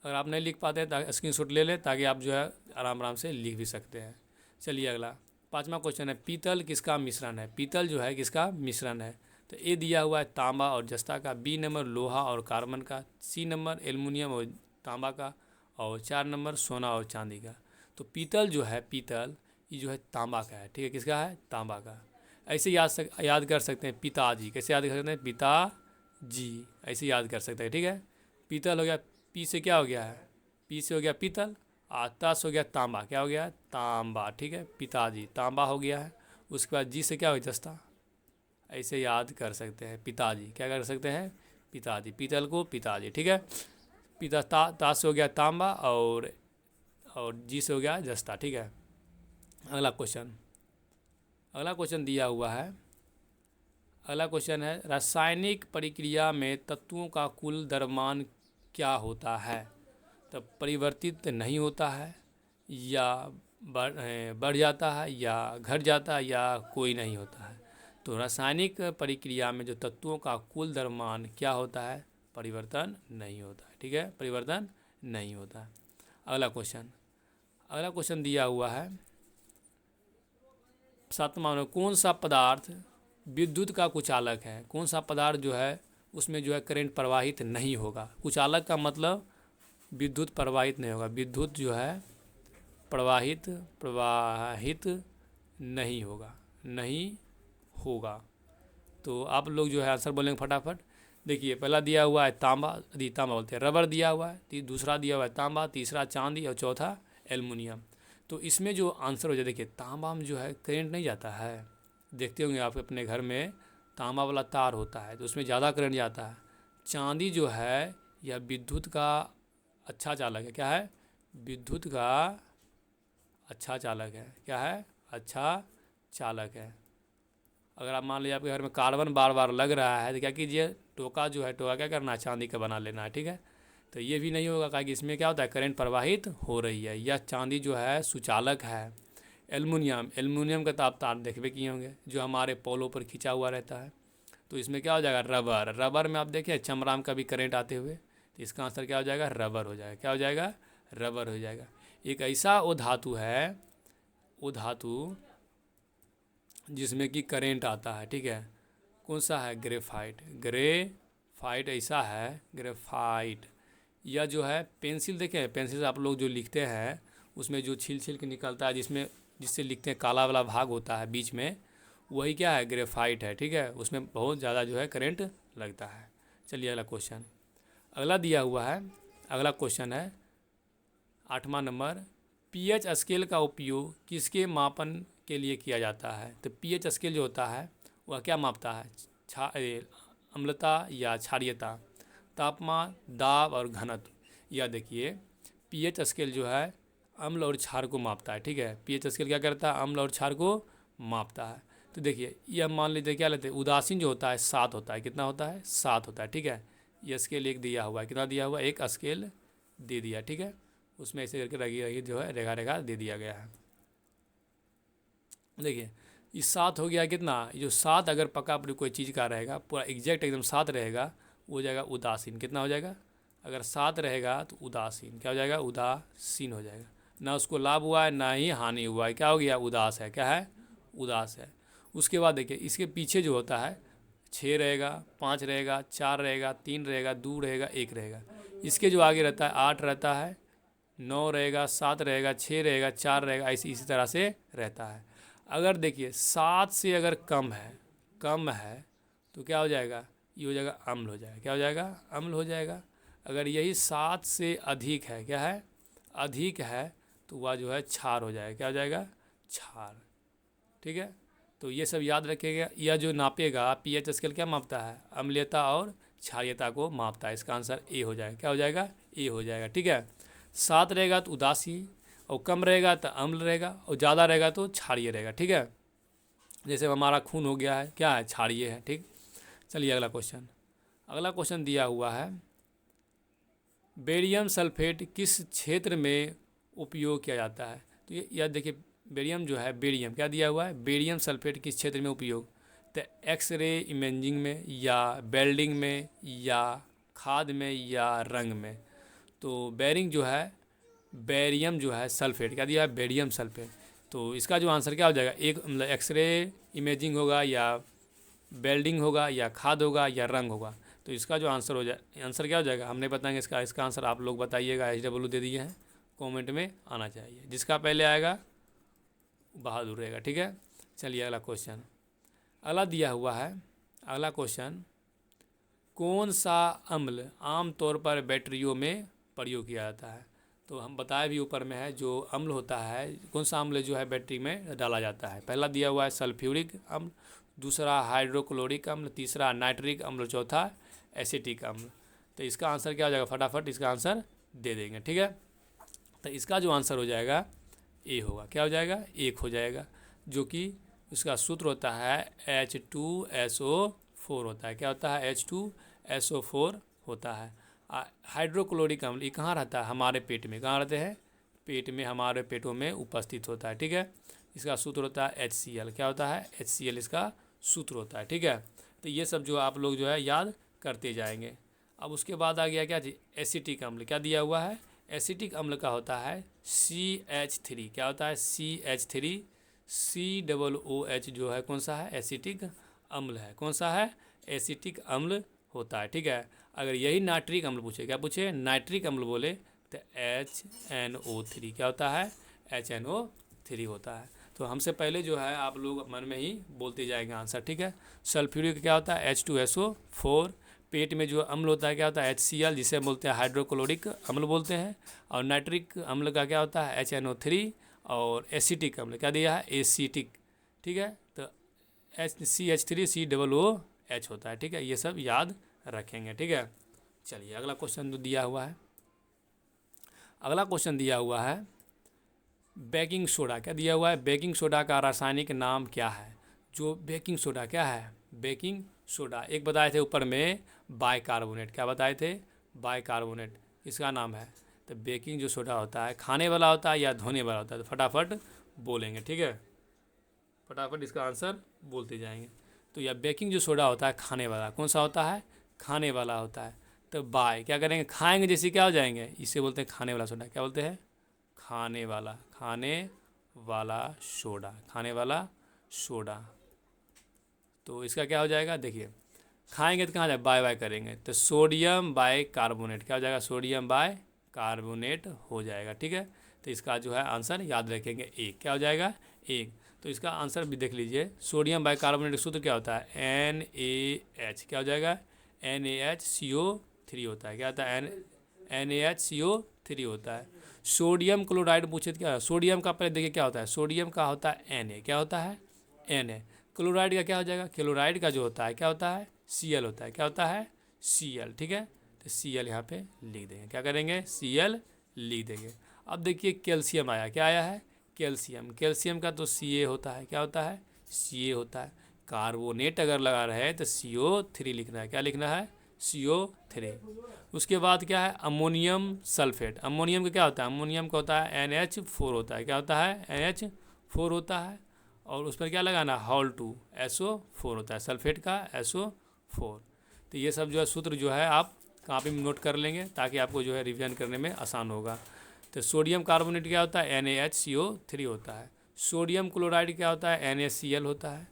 A: अगर आप नहीं लिख पाते हैं तो स्क्रीनशॉट ले लें, ताकि आप जो है आराम आराम से लिख भी सकते हैं। चलिए अगला 5वां क्वेश्चन है, पीतल किसका मिश्रण है, पीतल जो है किसका मिश्रण है। तो ए दिया हुआ है तांबा और जस्ता का, बी नंबर लोहा और कार्बन का, सी नंबर एल्युमिनियम और तांबा का, और 4 नंबर सोना और चांदी का। तो पीतल जो है, पीतल ये जो है तांबा का है, ठीक है, किसका है, तांबा का। ऐसे याद कर सकते हैं पिताजी, कैसे याद कर सकते हैं, पिताजी, ऐसे याद कर सकते हैं, ठीक है। पीतल हो गया, पी से क्या हो गया है, पी से हो गया पीतल, ता से हो गया तांबा, क्या हो गया, तांबा, ठीक है, पिताजी, तांबा हो गया है। उसके बाद जी से क्या हो गया, जस्ता, ऐसे याद कर सकते हैं, पिताजी, क्या कर सकते हैं, पिताजी, पीतल को पिताजी, ठीक है। पिता ता से हो गया तांबा, और जी से हो गया जस्ता, ठीक है। अगला क्वेश्चन दिया हुआ है, अगला क्वेश्चन है, रासायनिक प्रक्रिया में तत्वों का कुल द्रव्यमान क्या होता है। तो परिवर्तित नहीं होता है, या बढ़ जाता है, या घट जाता है, या कोई नहीं होता है। तो रासायनिक प्रक्रिया में जो तत्वों का कुल द्रव्यमान क्या होता है, परिवर्तन नहीं होता है, ठीक है, परिवर्तन नहीं होता है। अगला क्वेश्चन दिया हुआ है 7वां में, कौन सा पदार्थ विद्युत का कुचालक है, कौन सा पदार्थ जो है उसमें जो है करंट प्रवाहित नहीं होगा। कुचालक का मतलब विद्युत प्रवाहित नहीं होगा, विद्युत जो है प्रवाहित नहीं होगा। तो आप लोग जो है आंसर बोलेंगे फटाफट। देखिए पहला दिया हुआ है तांबा बोलते हैं, रबर दिया हुआ है, दूसरा दिया हुआ है तांबा, तीसरा चांदी, और चौथा एल्युमिनियम। तो इसमें जो आंसर हो जाए, देखिए तांबा में जो है करंट नहीं जाता है, देखते होंगे आप अपने घर में तांबा वाला तार होता है तो उसमें ज़्यादा करंट जाता है। चांदी जो है यह विद्युत का अच्छा चालक है, क्या है, विद्युत का अच्छा चालक है, क्या है, अच्छा चालक है। अगर आप मान लीजिए आपके घर में कार्बन बार बार लग रहा है तो क्या कीजिए, टोका क्या करना है, चांदी का बना लेना है, ठीक है। तो ये भी नहीं होगा, क्योंकि इसमें क्या होता है, करंट प्रवाहित हो रही है। यह चांदी जो है सुचालक है। एल्युमिनियम का तो आप तार देखबे किए होंगे, जो हमारे पोलों पर खिंचा हुआ रहता है। तो इसमें क्या हो जाएगा, रबर में आप देखिए चमड़ा में कभी करंट आते हुए, तो इसका आंसर क्या हो जाएगा, रबर हो जाएगा, क्या हो जाएगा, रबर हो जाएगा। एक ऐसा वो धातु है, वो धातु जिसमें कि करेंट आता है, ठीक है, कौन सा है, ग्रेफाइट ऐसा है, ग्रेफाइट। यह जो है पेंसिल देखें, पेंसिल से आप लोग जो लिखते हैं उसमें जो छील के निकलता है, जिससे लिखते हैं, काला वाला भाग होता है बीच में, वही क्या है, ग्रेफाइट है, ठीक है। उसमें बहुत ज़्यादा जो है करंट लगता है। चलिए अगला क्वेश्चन, अगला क्वेश्चन है 8वां नंबर, पीएच स्केल का उपयोग किसके मापन के लिए किया जाता है। तो पीएच स्केल जो होता है वह क्या मापता है, अम्लता या क्षारीयता, तापमान, दाब और घनत्व। या देखिए पीएच स्केल जो है अम्ल और क्षार को मापता है, ठीक है। पीएच स्केल क्या करता है, अम्ल और क्षार को मापता है। तो देखिए यह मान लीजिए क्या लेते हैं, उदासीन जो होता है 7 होता है, कितना होता है, 7 होता है, ठीक है। यह स्केल एक दिया हुआ है, कितना दिया हुआ है, एक स्केल दे दिया, ठीक है। उसमें ऐसे करके रगी रगी जो है रेखा रेखा दे दिया गया है। देखिए ये 7 हो गया कितना, ये जो 7 अगर पक्का अपनी कोई चीज़ का रहेगा पूरा एग्जैक्ट एकदम 7 रहेगा, वो हो जाएगा उदासीन। कितना हो जाएगा, अगर 7 रहेगा तो उदासीन क्या हो जाएगा, उदासीन हो जाएगा। ना उसको लाभ हुआ है ना ही हानि हुआ है, क्या हो गया, उदास है। क्या है, उदास है। उसके बाद देखिए इसके पीछे जो होता है 6 रहेगा, 5 रहेगा, 4 रहेगा, 3 रहेगा, 2 रहेगा, 1 रहेगा। इसके जो आगे रहता है 8 रहता है, 9 रहेगा, 7 रहेगा, 6 रहेगा, 4 रहेगा, ऐसे इसी तरह से रहता है। अगर देखिए 7 से अगर कम है तो क्या हो जाएगा, ये हो जाएगा अम्ल हो जाएगा। क्या हो जाएगा, अम्ल हो जाएगा। अगर यही 7 से अधिक है, क्या है, अधिक है, तो वह जो है क्षार हो जाएगा। क्या हो जाएगा, क्षार, ठीक है। तो ये सब याद रखिएगा। यह जो नापेगा पीएच स्केल क्या मापता है, अम्लीयता और क्षारीयता को मापता है। इसका आंसर ए हो जाएगा। क्या हो जाएगा, ए हो जाएगा, ठीक है। 7 रहेगा तो उदासी, और कम रहेगा तो अम्ल रहेगा, और ज़्यादा रहेगा तो क्षारीय रहेगा, ठीक है। जैसे हमारा खून हो गया है, क्या है, क्षारीय है, ठीक। चलिए अगला क्वेश्चन। अगला क्वेश्चन दिया हुआ है, बेरियम सल्फेट किस क्षेत्र में उपयोग किया जाता है। तो ये याद देखिए, बेरियम जो है, बेरियम क्या दिया हुआ है, बेरियम सल्फेट किस क्षेत्र में उपयोग, तो एक्सरे इमेजिंग में, या वेल्डिंग में, या खाद में, या रंग में। तो बेरिंग जो है, बेरियम जो है सल्फेट क्या दिया है, बेरियम सल्फेट। तो इसका जो आंसर क्या हो जाएगा, एक मतलब एक्सरे इमेजिंग होगा, या वेल्डिंग होगा, या खाद होगा, या रंग होगा। तो इसका जो आंसर हो जाए, आंसर क्या हो जाएगा, हमने बताएंगे इसका आंसर आप लोग बताइएगा। HW दे दिए हैं, कमेंट में आना चाहिए। जिसका पहले आएगा बहादुर रहेगा, ठीक है। चलिए अगला क्वेश्चन, अगला दिया हुआ है। अगला क्वेश्चन, कौन सा अम्ल आमतौर पर बैटरियों में प्रयोग किया जाता है। तो हम बताए भी ऊपर में है, जो अम्ल होता है, कौन सा अम्ल जो है बैटरी में डाला जाता है। पहला दिया हुआ है सल्फ्यूरिक अम्ल, दूसरा हाइड्रोक्लोरिक अम्ल, तीसरा नाइट्रिक अम्ल, चौथा एसिटिक अम्ल। तो इसका आंसर क्या हो जाएगा, फटाफट इसका आंसर दे देंगे, ठीक है। तो इसका जो आंसर हो जाएगा ए होगा। क्या हो जाएगा, 1 हो जाएगा, जो कि उसका सूत्र होता है H2SO4 होता है। क्या होता है, H2SO4 होता है। हाइड्रोक्लोरिक अम्ल ये कहाँ रहता है, हमारे पेट में। कहाँ रहते हैं, पेट में, हमारे पेटों में उपस्थित होता है, ठीक है। इसका सूत्र होता है HCl। क्या होता है, HCl इसका सूत्र होता है, ठीक है। तो ये सब जो आप लोग जो है याद करते जाएंगे। अब उसके बाद आ गया क्या जी, एसिटिक अम्ल। क्या दिया हुआ है, एसिटिक अम्ल का होता है CH3। क्या होता है, CH3, COOH जो है कौन सा है, एसिटिक अम्ल है। कौन सा है, एसिटिक अम्ल होता है, ठीक है। अगर यही नाइट्रिक अम्ल पूछे, क्या पूछे, नाइट्रिक अम्ल बोले, तो HNO3 क्या होता है, HNO3 होता है। तो हमसे पहले जो है आप लोग मन में ही बोलते जाएंगे आंसर, ठीक है। सल्फ्यूरिक क्या होता है, H2SO4। पेट में जो अम्ल होता है क्या होता है, HCl, जिसे बोलते हैं हाइड्रोक्लोरिक अम्ल बोलते हैं। और नाइट्रिक अम्ल का क्या होता है, HNO3। और एसिटिक अम्ल क्या दिया है, एसिटिक, ठीक है। तो CH3COOH होता है, ठीक है। ये सब याद रखेंगे, ठीक है। चलिए अगला क्वेश्चन जो दिया हुआ है, अगला क्वेश्चन दिया हुआ है, बेकिंग सोडा। क्या दिया हुआ है, बेकिंग सोडा का रासायनिक नाम क्या है। जो बेकिंग सोडा क्या है, बेकिंग सोडा एक बताए थे ऊपर में, बाइकार्बोनेट। क्या बताए थे, बाइकार्बोनेट इसका नाम है। तो बेकिंग जो सोडा होता है, खाने वाला होता है या धोने वाला होता है, तो फटाफट बोलेंगे, ठीक है। फटाफट इसका आंसर बोलते जाएंगे। तो यह बेकिंग जो सोडा होता है खाने वाला, कौन सा होता है, खाने वाला होता है। तो बाय क्या करेंगे, खाएंगे जैसे क्या हो जाएंगे, इसे बोलते हैं खाने वाला सोडा। क्या बोलते हैं, खाने वाला, खाने वाला सोडा, खाने वाला सोडा। तो इसका क्या हो जाएगा, देखिए खाएंगे तो कहाँ जाए, बाय बाय करेंगे, तो सोडियम बाय कार्बोनेट। क्या हो जाएगा, सोडियम बाय कार्बोनेट हो जाएगा, ठीक है। तो इसका जो है आंसर याद रखेंगे 1। क्या हो जाएगा, 1। तो इसका आंसर भी देख लीजिए, सोडियम बाय कार्बोनेट का सूत्र क्या होता है, NaH। क्या हो जाएगा, NaHCO3 होता है। क्या होता है, NaHCO3 होता है। सोडियम क्लोराइड पूछे तो क्या, सोडियम का पहले देखिए क्या होता है, सोडियम का होता है Na। क्या होता है, Na। क्लोराइड का क्या हो जाएगा, क्लोराइड का जो होता है क्या होता है, Cl होता है। क्या होता है, Cl, ठीक है। तो Cl यहाँ पे लिख देंगे, क्या करेंगे, Cl लिख देंगे। अब देखिए कैल्शियम आया, क्या आया है, कैल्शियम। कैल्शियम का तो Ca होता है। क्या होता है, Ca होता है। कार्बोनेट अगर लगा रहे हैं तो CO3 लिखना है। क्या लिखना है, CO3। उसके बाद क्या है, अमोनियम सल्फेट। अमोनियम का क्या होता है, अमोनियम का होता है NH4 होता है, क्या होता है NH4 होता है, और उस पर क्या लगाना, Hal2 SO4 होता है, सल्फेट का SO4। तो ये सब जो है सूत्र जो है आप कॉपी में नोट कर लेंगे ताकि आपको जो है रिवीजन करने में आसान होगा। तो सोडियम कार्बोनेट क्या होता है, NaHCO3 होता है। सोडियम क्लोराइड क्या होता है, NaCl होता है।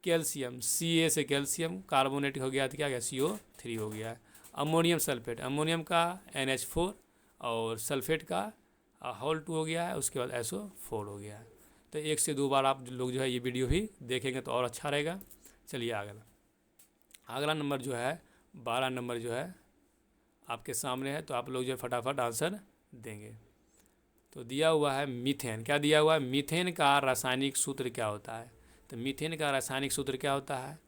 A: कैल्शियम, Ca से कैल्शियम कार्बोनेट हो गया तो क्या गया, CO3 हो गया है। अमोनियम सल्फेट, अमोनियम का NH4 और सल्फेट का Hal2 हो गया है, उसके बाद SO4 हो गया है। तो 1 से 2 बार आप लोग जो है ये वीडियो भी देखेंगे तो और अच्छा रहेगा। चलिए अगला नंबर जो है 12 नंबर जो है आपके सामने है, तो आप लोग जो है फटाफट आंसर देंगे। तो दिया हुआ है मीथेन, क्या दिया हुआ है, मीथेन का रासायनिक सूत्र क्या होता है। तो मीथेन का रासायनिक सूत्र क्या होता है,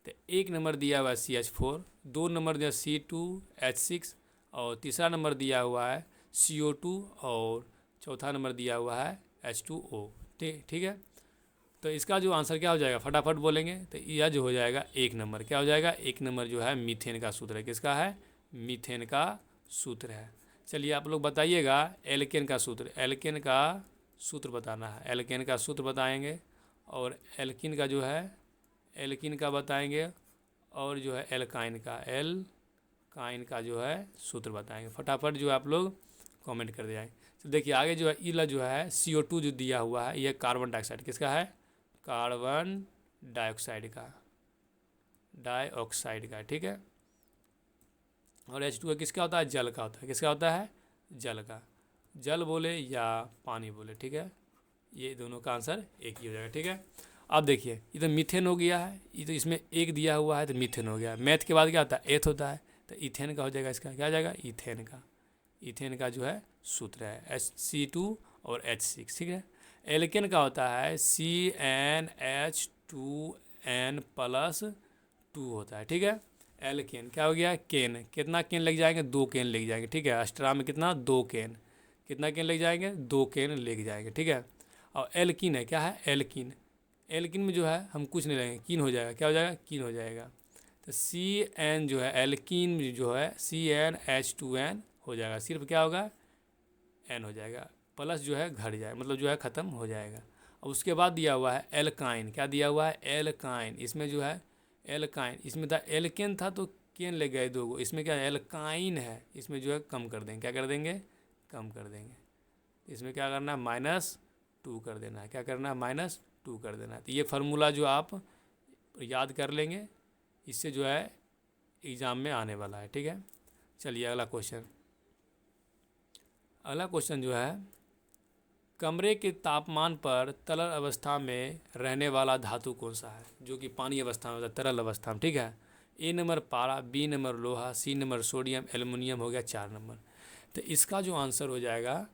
A: तो 1 नंबर दिया हुआ है CH4, 2 नंबर दिया C2H6, और तीसरा नंबर दिया हुआ है CO2, और चौथा नंबर दिया हुआ है H2O। ठीक है, तो इसका जो आंसर क्या हो जाएगा, फटाफट बोलेंगे। तो यह जो हो जाएगा 1 नंबर, क्या हो जाएगा 1 नंबर जो है मीथेन का सूत्र है, किसका है, मीथेन का सूत्र है। चलिए आप लोग बताइएगा एल्केन का सूत्र, एल्केन का सूत्र बताना है, एल्केन का सूत्र बताएंगे, और एल्किन का जो है एल्किन का बताएंगे, और जो है एल्काइन का जो है सूत्र बताएंगे। फटाफट जो आप लोग कमेंट कर जाएंगे। तो देखिए आगे जो है इला जो है CO2 जो दिया हुआ है, यह कार्बन डाइऑक्साइड किसका है, कार्बन डाइऑक्साइड का, ठीक है। और H2O किसका होता है, जल का होता है, किसका होता है, जल का। जल बोले या पानी बोले, ठीक है, ये दोनों का आंसर एक ही हो जाएगा, ठीक है। अब देखिए ये तो मीथेन हो गया है, ये तो इसमें एक दिया हुआ है तो मीथेन हो गया। मैथ के बाद क्या होता है, एथ होता है, तो इथेन का हो जाएगा, इसका क्या हो जाएगा, इथेन का जो है सूत्र है C2 और H6, ठीक है। एल्केन का होता है CnH2n+2 होता है, ठीक है। एल्केन क्या हो गया, केन, कितना केन लग जाएंगे, 2 केन लग जाएंगे, ठीक है। अस्ट्रा में कितना, 2 केन, कितना केन लग जाएंगे, 2 केन लग जाएंगे, ठीक है। और एल्किन है, क्या है, एल्किन, एल्किन में जो है हम कुछ नहीं लेंगे, कीन हो जाएगा, क्या हो जाएगा, कीन हो जाएगा। तो CN जो है एल्किन में जो है CnH2n हो जाएगा, सिर्फ क्या होगा, N हो जाएगा, प्लस जो है घट जाएगा, मतलब जो है ख़त्म हो जाएगा। और उसके बाद दिया हुआ है एल्काइन, क्या दिया हुआ है, एल्काइन, इसमें जो है एल्काइन, इसमें था एल्केन था तो केन ले गए 2 गो, इसमें क्या एल्काइन है, इसमें जो है कम कर देंगे, क्या कर देंगे, कम कर देंगे। इसमें क्या करना है, -2 कर देना है, क्या करना है, -2 कर देना है। तो ये फार्मूला जो आप याद कर लेंगे, इससे जो है एग्ज़ाम में आने वाला है, ठीक है। चलिए अगला क्वेश्चन जो है, कमरे के तापमान पर तरल अवस्था में रहने वाला धातु कौन सा है, जो कि पानी अवस्था में, तरल अवस्था में, ठीक है। A नंबर पारा, B नंबर लोहा, C नंबर सोडियम, एल्युमिनियम हो गया 4 नंबर। तो इसका जो आंसर हो जाएगा,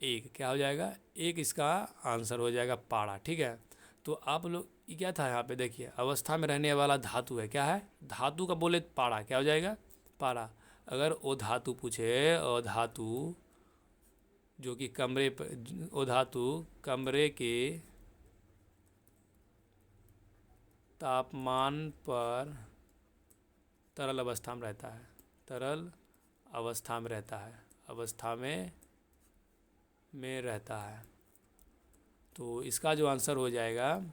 A: एक, क्या हो जाएगा, एक इसका आंसर हो जाएगा पारा, ठीक है। तो आप लोग ये क्या था यहाँ पे देखिए, अवस्था में रहने वाला धातु है, क्या है, धातु का बोले पारा, क्या हो जाएगा, पारा। अगर ओ धातु पूछे, ओ धातु जो कि कमरे पर, ओ धातु कमरे के तापमान पर तरल अवस्था में रहता है, तरल अवस्था में रहता है, में रहता है, तो इसका जो आंसर हो जाएगा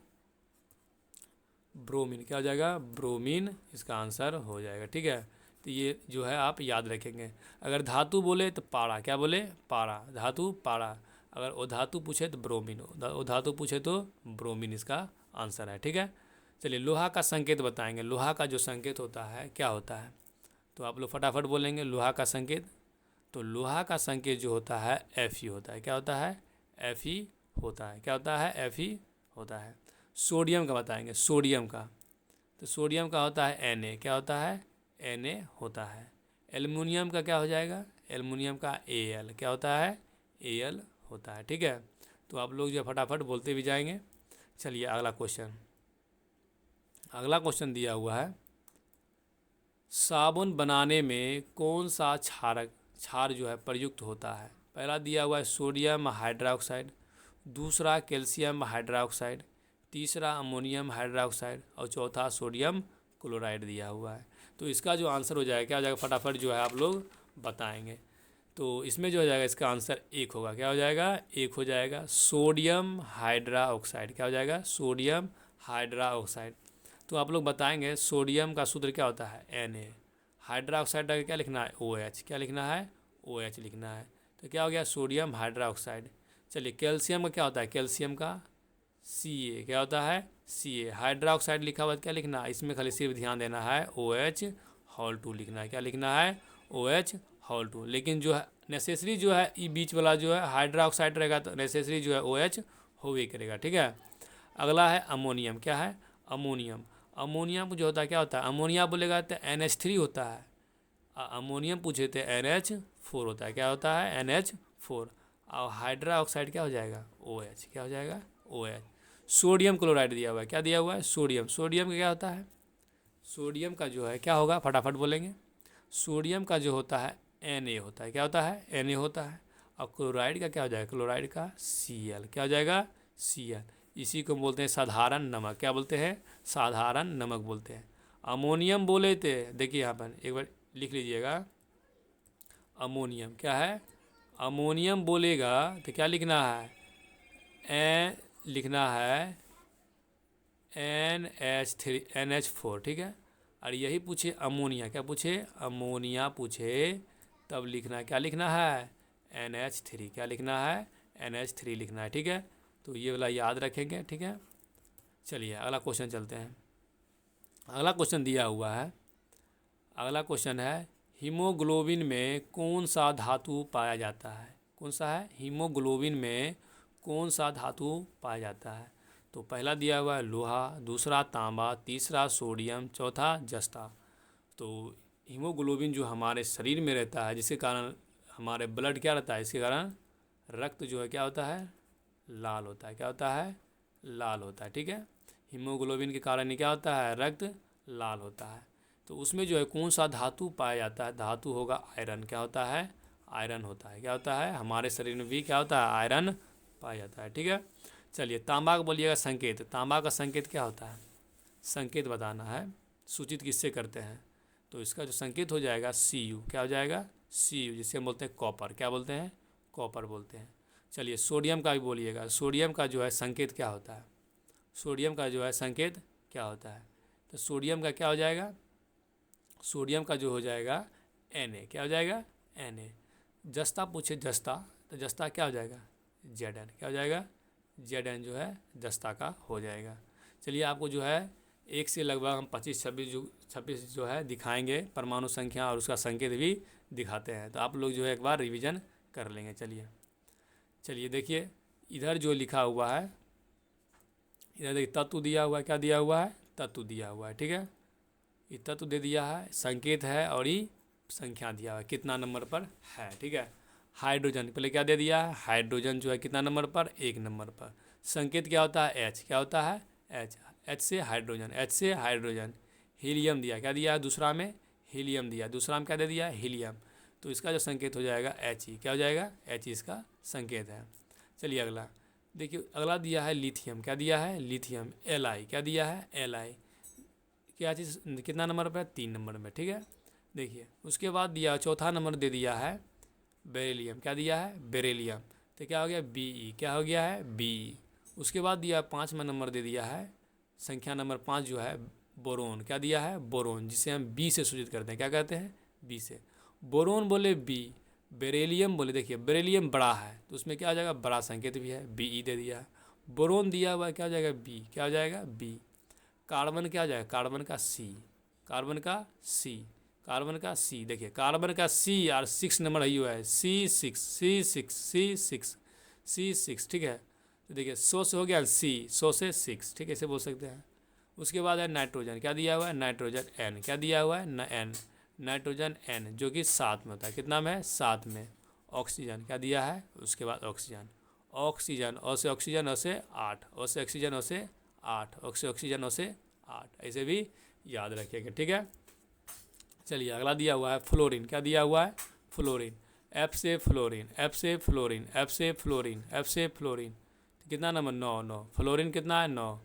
A: ब्रोमीन, क्या हो जाएगा, ब्रोमीन इसका आंसर हो जाएगा, ठीक है। तो ये जो है आप याद रखेंगे। अगर धातु बोले तो पारा, क्या बोले, पारा, धातु पारा। अगर ओ धातु पूछे तो ब्रोमीन, ओ धातु पूछे तो ब्रोमीन इसका आंसर है, ठीक है। चलिए लोहा का संकेत बताएंगे, लोहा का जो संकेत होता है क्या होता है, तो आप लोग फटाफट बोलेंगे लोहा का संकेत। तो लोहा का संकेत जो होता है Fe होता है, क्या होता है, Fe होता है, क्या होता है, Fe होता है। सोडियम का बताएंगे, सोडियम का, तो सोडियम का होता है Na, क्या होता है, Na होता है। एल्युमिनियम का क्या हो जाएगा, एल्युमिनियम का Al, क्या होता है, Al होता है, ठीक है। तो आप लोग जो फटाफट बोलते भी जाएंगे। चलिए अगला क्वेश्चन दिया हुआ है, साबुन बनाने में कौन सा क्षार जो है प्रयुक्त होता है। पहला दिया हुआ है सोडियम हाइड्रोक्साइड, दूसरा कैल्शियम हाइड्रोक्साइड, तीसरा अमोनियम हाइड्रोक्साइड, और चौथा सोडियम क्लोराइड दिया हुआ है। तो इसका जो आंसर हो जाएगा क्या हो जाएगा, फटाफट जो है आप लोग बताएंगे। तो इसमें जो हो जाएगा इसका आंसर एक होगा, क्या हो जाएगा, एक हो जाएगा सोडियम हाइड्रा ऑक्साइड। क्या हो जाएगा, सोडियम हाइड्रा ऑक्साइड। तो आप लोग बताएंगे सोडियम का सूत्र क्या होता है Na, हाइड्रा ऑक्साइड का क्या लिखना है OH, क्या लिखना है OH लिखना है। तो क्या हो गया सोडियम हाइड्रा ऑक्साइड। चलिए कैल्शियम का क्या होता है, कैल्शियम का Ca, क्या होता है Ca। हाइड्रा ऑक्साइड लिखा हुआ क्या लिखना है, इसमें खाली सिर्फ ध्यान देना है OH होल 2 लिखना है, क्या लिखना है OH होल 2। लेकिन जो है नेसेसरी जो है ये बीच वाला जो है हाइड्रा ऑक्साइड रहेगा तो नेसेसरी जो है OH होवे करेगा, ठीक है। अगला है अमोनियम, क्या है अमोनियम। अमोनियम जो होता है क्या होता है, अमोनिया बोलेगा तो NH3 होता है, अमोनियम पूछे थे NH4 होता है, क्या होता है NH4। और हाइड्रा ऑक्साइड क्या हो जाएगा OH, क्या हो जाएगा OH। सोडियम क्लोराइड दिया हुआ है, क्या दिया हुआ है सोडियम। सोडियम का क्या होता है, सोडियम का जो है क्या होगा फटाफट बोलेंगे, सोडियम का जो होता है Na होता है, क्या होता है Na होता है। और क्लोराइड का क्या हो जाएगा, क्लोराइड का Cl, क्या हो जाएगा Cl। इसी को बोलते हैं साधारण नमक, क्या बोलते हैं साधारण नमक बोलते हैं। अमोनियम बोले थे, देखिए यहाँ पर एक बार लिख लीजिएगा, अमोनियम क्या है, अमोनियम बोलेगा तो क्या लिखना है लिखना है NH4, ठीक है। और यही पूछे अमोनिया, क्या पूछे अमोनिया पूछे तब लिखना है, क्या लिखना है NH3, क्या लिखना है NH3 लिखना है, ठीक है। तो ये वाला याद रखेंगे, ठीक है। चलिए अगला क्वेश्चन चलते हैं। अगला क्वेश्चन दिया हुआ है, अगला क्वेश्चन है हीमोग्लोबिन में कौन सा धातु पाया जाता है, कौन सा है हीमोग्लोबिन में कौन सा धातु पाया जाता है। तो पहला दिया हुआ है लोहा, दूसरा तांबा, तीसरा सोडियम, चौथा जस्ता। तो हीमोग्लोबिन जो हमारे शरीर में रहता है जिसके कारण हमारे ब्लड क्या रहता है, इसके कारण रक्त जो है क्या होता है लाल होता है, क्या होता है लाल होता है, ठीक है। हीमोग्लोबिन के कारण ही क्या होता है रक्त लाल होता है। तो उसमें जो है कौन सा धातु पाया जाता है, धातु होगा आयरन, क्या होता है आयरन होता है, क्या होता है हमारे शरीर में भी क्या होता है आयरन पाया जाता है, ठीक है। चलिए तांबा का बोलिएगा संकेत, तांबा का संकेत क्या होता है, संकेत बताना है, सूचित किससे करते हैं। तो इसका जो संकेत हो जाएगा Cu, क्या हो जाएगा Cu, जिसे हम बोलते हैं कॉपर, क्या बोलते हैं कॉपर बोलते हैं। चलिए सोडियम का भी बोलिएगा, सोडियम का जो है संकेत क्या होता है, सोडियम का जो है संकेत क्या होता है। तो सोडियम का क्या हो जाएगा, सोडियम का जो हो जाएगा Na, क्या हो जाएगा Na। जस्ता पूछे जस्ता, तो जस्ता क्या हो जाएगा Zn, क्या हो जाएगा Zn जो है जस्ता का हो जाएगा। चलिए आपको जो है एक से लगभग हम 25-26 जो है दिखाएंगे परमाणु संख्या और उसका संकेत भी दिखाते हैं, तो आप लोग जो है एक बार रिवीजन कर लेंगे। चलिए देखिए इधर जो लिखा हुआ है, इधर देखिए तत्व दिया हुआ है, क्या दिया हुआ है तत्व दिया हुआ है, ठीक है। ये तत्व दे दिया है, संकेत है और ये संख्या दिया हुआ है कितना नंबर पर है, ठीक है। हाइड्रोजन पहले क्या दे दिया है, हाइड्रोजन जो है कितना नंबर पर 1 नंबर पर। संकेत क्या होता है H, क्या होता है H से हाइड्रोजन, H से हाइड्रोजन। हीलियम दिया, क्या दिया है दूसरा में हीलियम दिया, दूसरा में क्या दे दिया हीलियम। तो इसका जो संकेत हो जाएगा He, क्या हो जाएगा He इसका संकेत है। चलिए अगला देखिए, अगला दिया है लिथियम, क्या दिया है लिथियम, Li, क्या दिया है Li। क्या चीज़ कितना नंबर पर 3 नंबर में, ठीक है। देखिए उसके बाद दिया चौथा नंबर दे दिया है बेरिलियम, क्या दिया है बेरिलियम। तो क्या हो गया Be, क्या हो गया है Be। उसके बाद दिया 5वां नंबर दे दिया है, संख्या नंबर 5 जो है बोरोन, क्या दिया है बोरोन, जिसे हम बी से सूचित करते हैं, क्या कहते हैं बी से। बोरोन बोले बी, बेरिलियम बोले, देखिए बेरिलियम बड़ा है तो उसमें क्या हो जाएगा बड़ा संकेत भी है Be दे दिया है। बोरोन दिया हुआ है क्या हो जाएगा बी, क्या हो जाएगा बी। कार्बन क्या हो जाएगा कार्बन का सी, कार्बन का सी, कार्बन का सी। देखिए कार्बन का सी और 6 नंबर है हुआ है C6, ठीक है। तो देखिए 100 से हो गया सी, 100 से 6, ठीक है ऐसे बोल सकते हैं। उसके बाद है नाइट्रोजन, क्या दिया हुआ है नाइट्रोजन N, क्या दिया हुआ है N, नाइट्रोजन N जो कि 7 में होता है, कितना में 7 में। ऑक्सीजन क्या दिया है, उसके बाद ऑक्सीजन, ऑक्सीजन और से ऑक्सीजन और से 8, और से ऑक्सीजन और से 8, और से ऑक्सीजन और से 8, ऐसे भी याद रखिएगा, ठीक है। चलिए अगला दिया हुआ है फ्लोरीन, क्या दिया हुआ है फ्लोरीन, F से फ्लोरीन, F से फ्लोरीन, F से फ्लोरीन, F से फ्लोरीन। कितना नंबर 9, फ्लोरीन कितना है 9,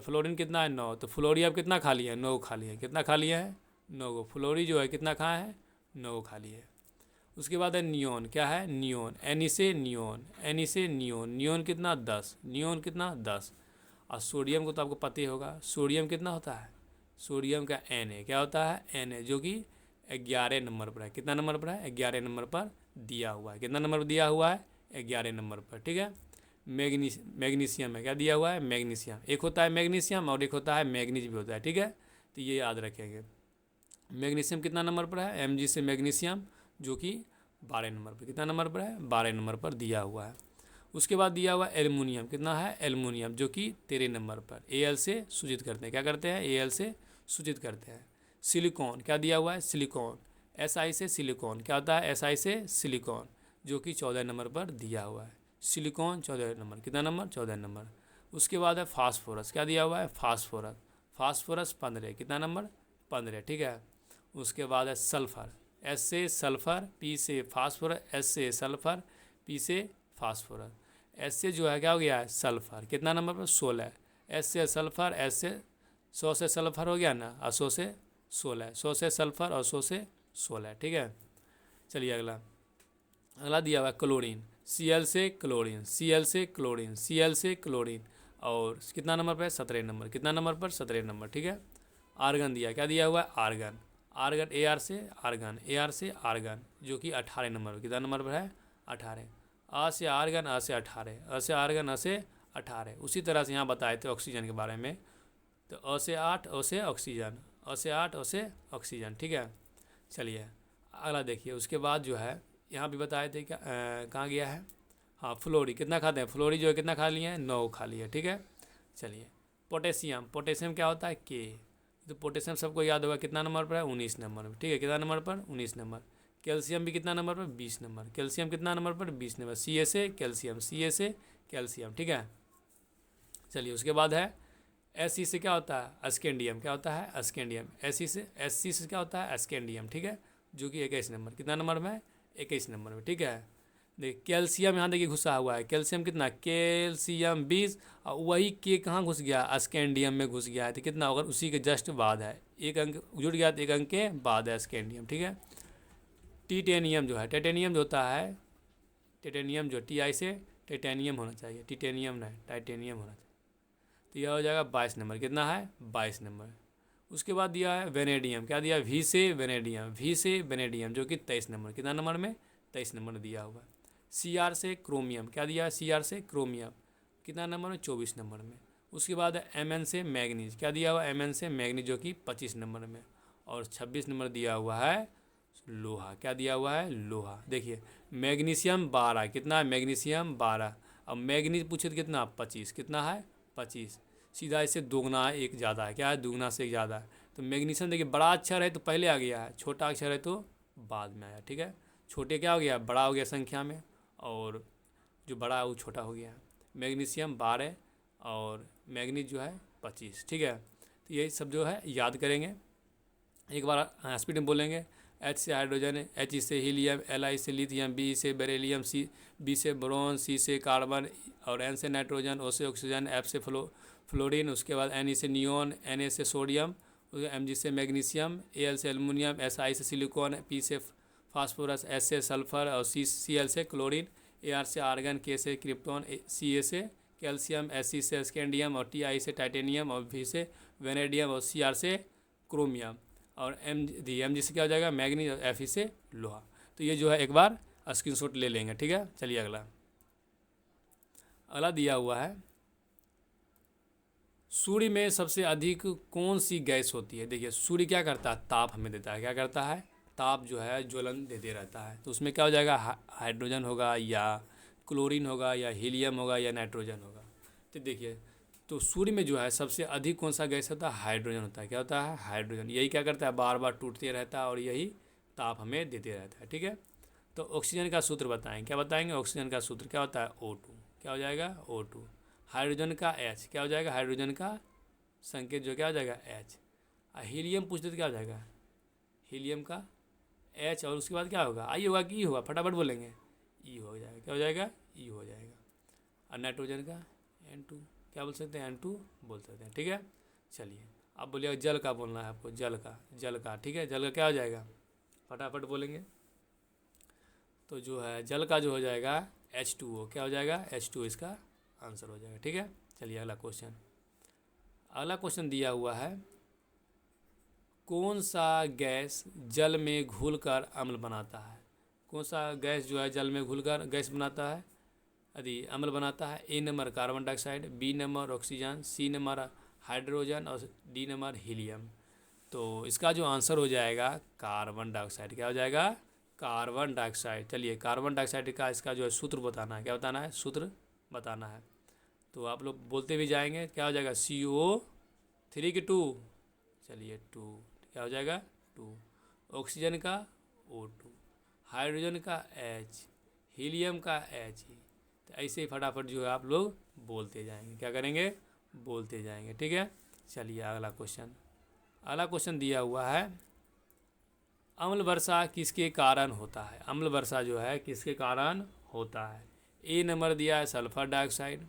A: फ्लोरीन कितना है 9। तो फ्लोरियम कितना खाली है 9 खाली है, कितना खाली है 9 गो। फ्लोरी जो है कितना खा है, 9 गो खा ली है। उसके बाद है नियोन, क्या है नियोन, एनी से नियोन, एनी से नियोन, नियोन कितना 10, नियोन कितना 10। और सोडियम को तो आपको पता ही होगा, सोडियम कितना होता है, सोडियम का एन है, क्या होता है एन है, जो कि 11 नंबर पर है। कितना नंबर पर है, 11 नंबर पर दिया हुआ है। कितना नंबर पर दिया हुआ है, 11 नंबर पर, ठीक है। मैग्नीशियम है, क्या दिया हुआ है मैग्नीशियम। एक होता है मैग्नीशियम और एक होता है मैग्नीज भी होता है, ठीक है। तो ये याद रखेंगे। मैग्नीशियम कितना नंबर पर है, Mg से मैग्नीशियम, जो कि 12 नंबर पर, कितना नंबर पर है 12 नंबर पर दिया हुआ है। उसके बाद दिया हुआ एल्युमिनियम, कितना है एल्युमिनियम, जो कि 13 नंबर पर, Al से सूचित करते हैं, क्या करते हैं Al से सूचित करते हैं। सिलिकॉन क्या दिया हुआ है, सिलिकॉन, Si से सिलिकॉन, क्या होता है Si से सिलिकॉन, जो कि 14 नंबर पर दिया हुआ है। सिलिकॉन 14 नंबर, कितना नंबर 14 नंबर। उसके बाद है फास्फोरस, क्या दिया हुआ है फास्फोरस, फास्फोरस 15, कितना नंबर 15, ठीक है। उसके बाद है सल्फर, एस से सल्फर, पी से फास्फोरस, एस से सल्फर, पी से फास्फोरस। एस से जो है क्या हो गया है सल्फर, कितना नंबर पर 16, एस से सल्फर, एस से 100 से सल्फर हो गया ना, और 100 से 16, 100 से सल्फर और 100 से 16, ठीक है। चलिए अगला, अगला दिया हुआ है क्लोरीन, Cl से क्लोरीन, Cl से क्लोरीन, Cl से क्लोरीन, और कितना नंबर पर है 17 नंबर, कितना नंबर पर 17 नंबर, ठीक है। आर्गन दिया, क्या दिया हुआ है आर्गन, आर्गन Ar से आर्गन, Ar से आर्गन, जो कि 18 नंबर पर, कितना नंबर पर है 18। आ से आर्गन, आ से 18, अ से आर्गन, अ से 18। उसी तरह से यहाँ बताए थे ऑक्सीजन के बारे में, तो अ से 8, अ से ऑक्सीजन, अ से 8, अ से ऑक्सीजन, ठीक है। चलिए अगला देखिए, उसके बाद जो है यहाँ भी बताए थे क्या, कहाँ गया है, हाँ फ्लोरी कितना खाते हैं, फ्लोरी जो है कितना खा लिए हैं 9 खा लिए, ठीक है। चलिए पोटेशियम, पोटेशियम क्या होता है के, तो पोटेशियम सबको याद होगा कितना नंबर पर है 19 नंबर पर, ठीक है, कितना नंबर पर 19 नंबर। कैल्शियम भी कितना नंबर पर 20 नंबर, कैल्शियम कितना नंबर पर 20 नंबर, Ca से कैल्शियम, Ca से कैल्शियम, ठीक है। चलिए उसके बाद है Sc से क्या होता है अस्केंडियम, क्या होता है अस्केंडियम, Sc से क्या होता है अस्केंडियम, ठीक है, जो कि 21 नंबर, कितना नंबर में 21 नंबर में, ठीक है। देखिए कैल्शियम यहाँ देखिए घुसा हुआ है, कैल्शियम कितना कैल्शियम 20, और वही के कहाँ घुस गया अस्केंडियम में घुस गया है, तो कितना होगा उसी के जस्ट बाद है, एक अंक जुड़ गया तो एक अंक के बाद है अस्केंडियम, ठीक है। टिटेनियम जो है, टाइटेनियम जो होता है, टाइटेनियम जो Ti से टाइटेनियम होना चाहिए, टिटेनियम नहीं टाइटेनियम होना चाहिए, तो यह हो जाएगा 22 नंबर, कितना है 22 नंबर। उसके बाद दिया है वेनेडियम, क्या दिया V से वेनेडियम, V से वेनेडियम, जो कि 23 नंबर, कितना नंबर में 23 नंबर दिया हुआ। Cr से क्रोमियम, क्या दिया है Cr से क्रोमियम, कितना नंबर में 24 नंबर में। उसके बाद है Mn से मैग्नीज, क्या दिया हुआ Mn से मैग्नीज, जो कि 25 नंबर में। और 26 नंबर दिया हुआ है लोहा, क्या दिया हुआ है लोहा। देखिए मैग्नीशियम 12, कितना है मैग्नीशियम 12, अब मैग्नीज पूछे तो कितना 25, कितना है 25, सीधा इससे दोगुना है एक ज़्यादा है, क्या है दुगना से एक ज़्यादा है। तो मैग्नीशियम देखिए बड़ा अक्षर है तो पहले आ गया है, छोटा अक्षर है तो बाद में आया, ठीक है। छोटे क्या हो गया बड़ा हो गया संख्या में, और जो बड़ा है वो छोटा हो गया। मैग्नीशियम 12 और मैग्नीज जो है 25, ठीक है। तो यही सब जो है याद करेंगे, एक बार स्पीड में बोलेंगे। H से हाइड्रोजन, H से हीलियम, Li से लिथियम, B से बेरिलियम, B से बोरॉन, C से कार्बन, और N से नाइट्रोजन, O से ऑक्सीजन, F से फ्लोरीन, उसके बाद Na से नियोन, Na से सोडियम, Mg से मैग्नीशियम, Al से एल्युमिनियम, Si से सिलिकॉन, P से फास्फोरस, S से सल्फर, और Cl से क्लोरीन, Ar से आर्गन, K से क्रिप्टॉन, Ca से कैल्शियम, Sc से स्कैंडियम, और Ti से टाइटेनियम, और V से वेनेडियम, और Cr से क्रोमियम, और Mg से क्या हो जाएगा मैग्नीज, और Fe से लोहा। तो ये जो है एक बार स्क्रीनशॉट ले लेंगे, ठीक है। चलिए अगला, अगला दिया हुआ है सूर्य में सबसे अधिक कौन सी गैस होती है। देखिए सूर्य क्या करता है ताप हमें देता है, क्या करता है ताप जो है ज्वलन देते रहता है। तो उसमें क्या हो जाएगा हाइड्रोजन होगा, या क्लोरीन होगा, या हीलियम होगा, या नाइट्रोजन होगा। तो देखिए तो सूर्य में जो है सबसे अधिक कौन सा गैस होता है हाइड्रोजन होता है, क्या होता है हाइड्रोजन। यही क्या करता है बार बार टूटते रहता है और यही ताप हमें देते रहता है, ठीक है। तो ऑक्सीजन का सूत्र बताएं, क्या बताएंगे ऑक्सीजन का सूत्र क्या होता है O2, क्या हो जाएगा O2। हाइड्रोजन का H क्या हो जाएगा, हाइड्रोजन का संकेत जो क्या हो जाएगा H। हीलियम पूछते तो क्या हो जाएगा हीलियम का H, और उसके बाद क्या होगा आई होगा कि ई होगा, फटाफट बोलेंगे ई हो जाएगा, क्या हो जाएगा ई हो जाएगा। और नाइट्रोजन का N2 क्या बोल सकते हैं N2 बोल सकते हैं, ठीक है। चलिए आप बोलिएगा जल का बोलना है आपको, जल का, ठीक है। जल का क्या हो जाएगा, फटाफट बोलेंगे। तो जो है जल का जो हो जाएगा H2O, क्या हो जाएगा, H2O इसका आंसर हो जाएगा, ठीक है। चलिए अगला क्वेश्चन। अगला क्वेश्चन दिया हुआ है, कौन सा गैस जल में घुलकर अम्ल बनाता है। कौन सा गैस जो है जल में घुलकर गैस बनाता है, यदि अम्ल बनाता है। A number carbon dioxide, B number oxygen, C number hydrogen और डी नंबर हीलियम। तो इसका जो आंसर हो जाएगा कार्बन डाइऑक्साइड, क्या हो जाएगा, कार्बन डाइऑक्साइड। चलिए कार्बन डाइऑक्साइड का इसका जो है सूत्र बताना है, क्या बताना है, सूत्र बताना है। तो आप लोग बोलते भी जाएंगे, क्या हो जाएगा, CO3 की 2, चलिए 2, क्या हो जाएगा 2, ऑक्सीजन का O2, हाइड्रोजन का H, हीलियम का He। तो ऐसे ही फटाफट जो है आप लोग बोलते जाएंगे, क्या करेंगे, बोलते जाएंगे, ठीक है। चलिए अगला क्वेश्चन। अगला क्वेश्चन दिया हुआ है, अम्ल वर्षा किसके कारण होता है। अम्ल वर्षा जो है किसके कारण होता है। ए नंबर दिया है sulphur dioxide,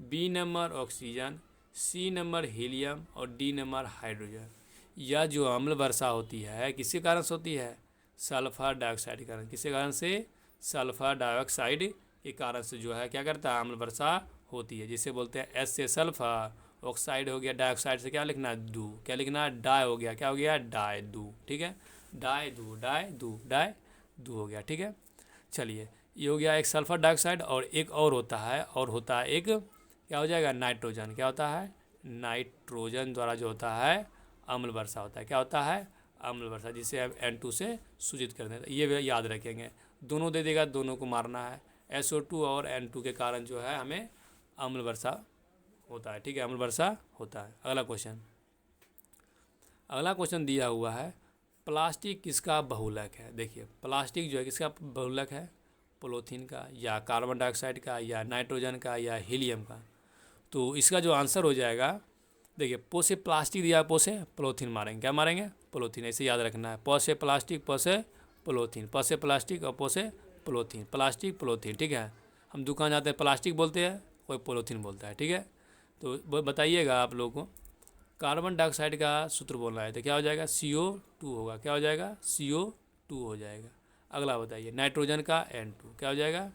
A: B number oxygen, C number helium और डी नंबर हाइड्रोजन। यह जो अम्ल वर्षा होती है किसके कारण से होती है, सल्फर डाइऑक्साइड के कारण। किसके कारण से, सल्फर डाइऑक्साइड के कारण से जो है क्या करता है, अम्ल वर्षा होती है। जिसे बोलते हैं एस से सल्फर, ऑक्साइड हो गया, डाइऑक्साइड से क्या लिखना है, दू, क्या लिखना है, डाई हो गया, क्या हो गया, डाई दू, ठीक है। डाई दू, डाई दू, डाई दू हो गया, ठीक है। चलिए ये हो गया एक सल्फर डाइऑक्साइड, और एक और होता है, और होता है एक, क्या हो जाएगा, नाइट्रोजन। क्या होता है, नाइट्रोजन द्वारा जो होता है अम्ल वर्षा होता है। क्या होता है, अम्ल वर्षा, जिसे हम N2 से सूचित कर देते हैं। ये याद रखेंगे, दोनों दे देगा, दोनों को मारना है। SO2 और N2 के कारण जो है हमें अम्ल वर्षा होता है, ठीक है, अम्ल वर्षा होता है। अगला क्वेश्चन। अगला क्वेश्चन दिया हुआ है, प्लास्टिक किसका बहुलक है। देखिए प्लास्टिक जो है किसका बहुलक है, पॉलीथीन का, या कार्बन डाइऑक्साइड का, या नाइट्रोजन का, या हीलियम का। तो इसका जो आंसर हो जाएगा, देखिए पो से प्लास्टिक दिया, पो से पॉलीथीन मारेंगे, क्या मारेंगे, पॉलीथीन। ऐसे याद रखना है, प से प्लास्टिक, प से पॉलीथीन, प से प्लास्टिक और पो से पॉलीथीन, प्लास्टिक पॉलीथीन, ठीक है। हम दुकान जाते हैं प्लास्टिक बोलते हैं, कोई पॉलीथीन बोलता है, ठीक है। तो बताइएगा आप लोगों को, कार्बन डाइऑक्साइड का सूत्र बोलना है तो क्या हो जाएगा, CO2 होगा, क्या हो जाएगा, CO2 हो जाएगा। अगला बताइए, नाइट्रोजन का N2, क्या हो जाएगा,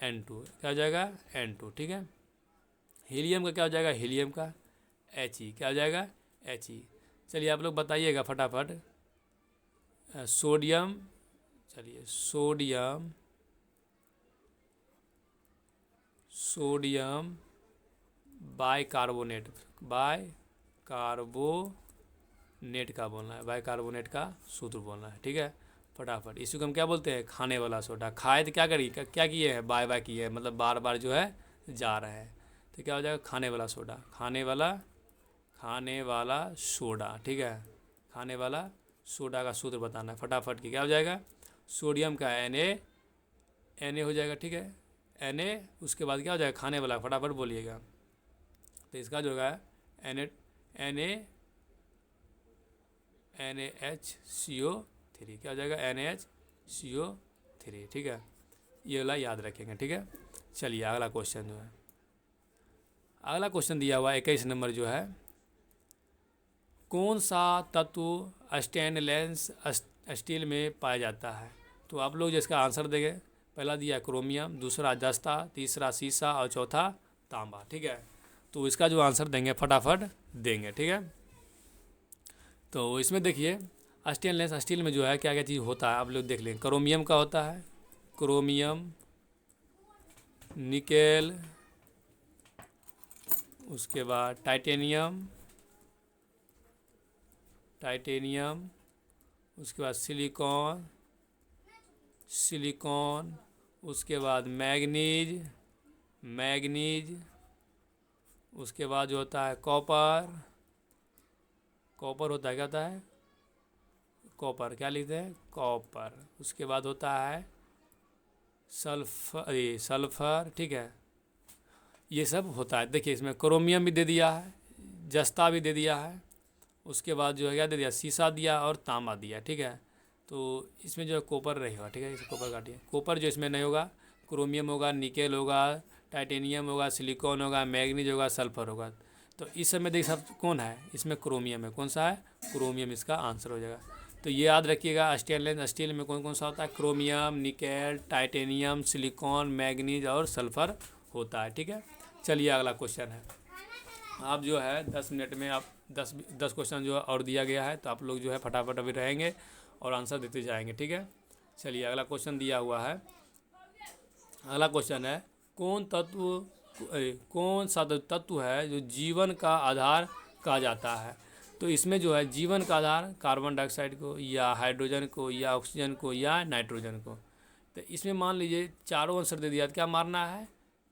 A: N2, क्या हो जाएगा, N2, ठीक है। हीलियम का क्या हो जाएगा, हीलियम का He, क्या हो जाएगा, He। चलिए आप लोग बताइएगा फटाफट, सोडियम, चलिए सोडियम, सोडियम बाइकार्बोनेट, बाइकार्बोनेट का बोलना है, बाइकार्बोनेट का सूत्र बोलना है, ठीक है। फटाफट इसको हम क्या बोलते हैं, खाने वाला सोडा। खाए तो क्या करिए, क्या किए हैं, बाय बाय किए हैं, मतलब बार बार जो है जा रहे हैं। तो क्या हो जाएगा, खाने वाला सोडा, खाने वाला सोडा, ठीक है। खाने वाला सोडा का सूत्र बताना है फटाफट की, क्या हो जाएगा, सोडियम का Na हो जाएगा, ठीक है, Na। उसके बाद क्या हो जाएगा, खाने वाला, फटाफट बोलिएगा। तो इसका जो है NaHCO3, क्या हो जाएगा, NaHCO3, ठीक है। ये वाला याद रखेंगे, ठीक है। चलिए अगला क्वेश्चन जो है, अगला क्वेश्चन दिया हुआ 21 नंबर जो है, कौन सा तत्व स्टेनलेस स्टील में पाया जाता है। तो आप लोग जिसका आंसर देंगे, पहला दिया क्रोमियम, दूसरा जस्ता, तीसरा सीसा और चौथा तांबा, ठीक है। तो इसका जो आंसर देंगे फटाफट देंगे, ठीक है। तो इसमें देखिए स्टेनलेस स्टील में जो है क्या क्या चीज़ होता है, आप लोग देख लें। क्रोमियम का होता है, क्रोमियम, निकेल, उसके बाद टाइटेनियम, उसके बाद सिलिकॉन, उसके बाद मैग्नीज, उसके बाद जो होता है कॉपर होता है, क्या होता है, कॉपर, क्या लिखते हैं, कॉपर। उसके बाद होता है सल्फर, ठीक है। ये सब होता है। देखिए इसमें क्रोमियम भी दे दिया है, जस्ता भी दे दिया है, उसके बाद जो है क्या दे दिया, सीसा दिया और तांबा दिया, ठीक है। तो इसमें जो है कॉपर रहेगा, ठीक है, इसे कॉपर काटिए। कॉपर जो इसमें नहीं होगा, क्रोमियम होगा, निकेल होगा, टाइटेनियम होगा, सिलिकॉन होगा, मैग्नीज होगा, सल्फर होगा। तो इस समय देख सब कौन है, इसमें क्रोमियम है। कौन सा है? क्रोमियम इसका आंसर हो जाएगा। तो ये याद रखिएगा, स्टेनलेस स्टील में कौन कौन सा होता है? Chromium, nickel, titanium, silicon, manganese और सल्फर होता है। ठीक है, चलिए अगला क्वेश्चन है। आप जो है 10 मिनट में आप 10 क्वेश्चन जो है और दिया गया है, तो आप लोग जो है फटाफट अभी रहेंगे और आंसर देते जाएंगे। ठीक है, चलिए अगला क्वेश्चन दिया हुआ है। अगला क्वेश्चन है, कौन सा तत्व है जो जीवन का आधार कहा जाता है? तो इसमें जो है जीवन का आधार कार्बन डाइऑक्साइड को, या हाइड्रोजन को, या ऑक्सीजन को, या नाइट्रोजन को। तो इसमें मान लीजिए चारों आंसर दे दिया, तो क्या मारना है?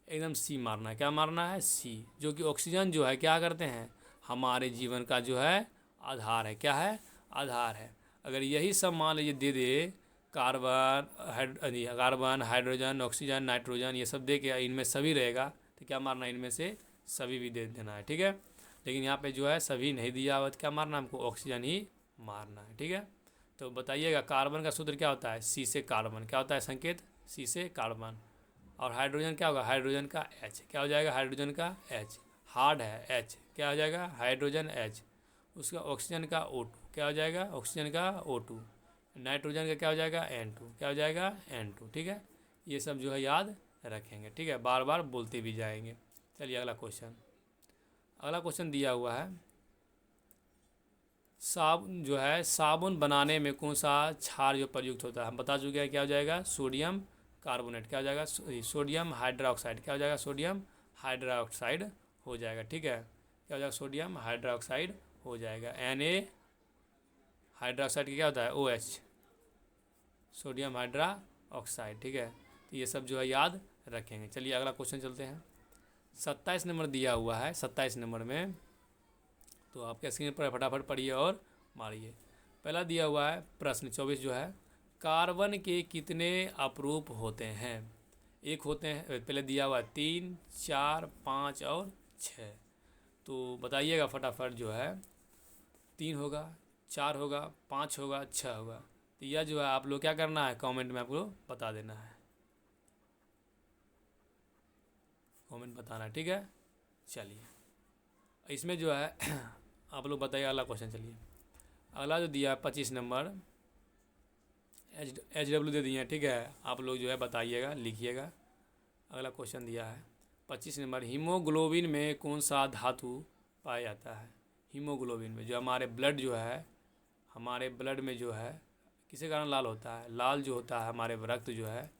A: एकदम सी मारना है। क्या मारना है? सी। जो कि ऑक्सीजन जो है क्या करते हैं, हमारे जीवन का जो है आधार है। क्या है? आधार है। अगर यही सब मान लीजिए दे दे, कार्बन, हाइड्रोजन, ऑक्सीजन, नाइट्रोजन, ये सब दे के इनमें सभी रहेगा, तो क्या मारना है? इनमें से सभी भी दे देना है। ठीक है, लेकिन यहाँ पे जो है सभी नहीं दिया हुआ, तो क्या मारना है? हमको ऑक्सीजन ही मारना है। ठीक है, तो बताइएगा कार्बन का सूत्र क्या होता है? सी से कार्बन। क्या होता है संकेत? सी से कार्बन। और हाइड्रोजन क्या होगा? हाइड्रोजन का H। क्या हो जाएगा? हाइड्रोजन का H। हार्ड है H। क्या हो जाएगा? Hydrogen H। उसका ऑक्सीजन का O2। क्या हो जाएगा? ऑक्सीजन का O2। नाइट्रोजन का क्या हो जाएगा? N2। क्या हो जाएगा? N2। ठीक है, ये सब जो है याद रखेंगे। ठीक है, बार बार बोलते भी जाएंगे। चलिए अगला क्वेश्चन। अगला क्वेश्चन दिया हुआ है, साबुन जो है, साबुन बनाने में कौन सा क्षार जो प्रयुक्त होता है? हम बता चुके हैं। क्या हो जाएगा? Sodium carbonate. क्या हो जाएगा? Sodium hydroxide. क्या हो जाएगा? सोडियम हाइड्रोक्साइड हो जाएगा। ठीक है, क्या हो जाएगा? सोडियम हाइड्रोक्साइड हो जाएगा। Na हाइड्रोक्साइड क्या होता है? OH, sodium hydroxide. ठीक है, तो ये सब जो है याद रखेंगे। चलिए अगला क्वेश्चन चलते हैं। 27 नंबर दिया हुआ है। 27 नंबर में तो आपके स्क्रीन पर फटाफट पढ़िए और मारिए। पहला दिया हुआ है प्रश्न 24 जो है, कार्बन के कितने अपरूप होते हैं? एक होते हैं, पहले दिया हुआ है 3, 4, 5 और 6। तो बताइएगा फटाफट जो है, 3 होगा, 4 होगा, 5 होगा, 6 होगा। तो यह जो है आप लोग क्या करना है, कमेंट में आपको बता देना है। कमेंट बताना है। ठीक है, चलिए इसमें जो है आप लोग बताइए। अगला क्वेश्चन चलिए। अगला जो दिया है 25 नंबर, HW दे दिए हैं। ठीक है, आप लोग जो है बताइएगा, लिखिएगा। अगला क्वेश्चन दिया है 25 नंबर, हीमोग्लोबिन में कौन सा धातु पाया जाता है? हीमोग्लोबिन में जो हमारे ब्लड जो है, हमारे ब्लड में जो है किसी कारण लाल होता है। लाल जो होता है हमारे रक्त जो है,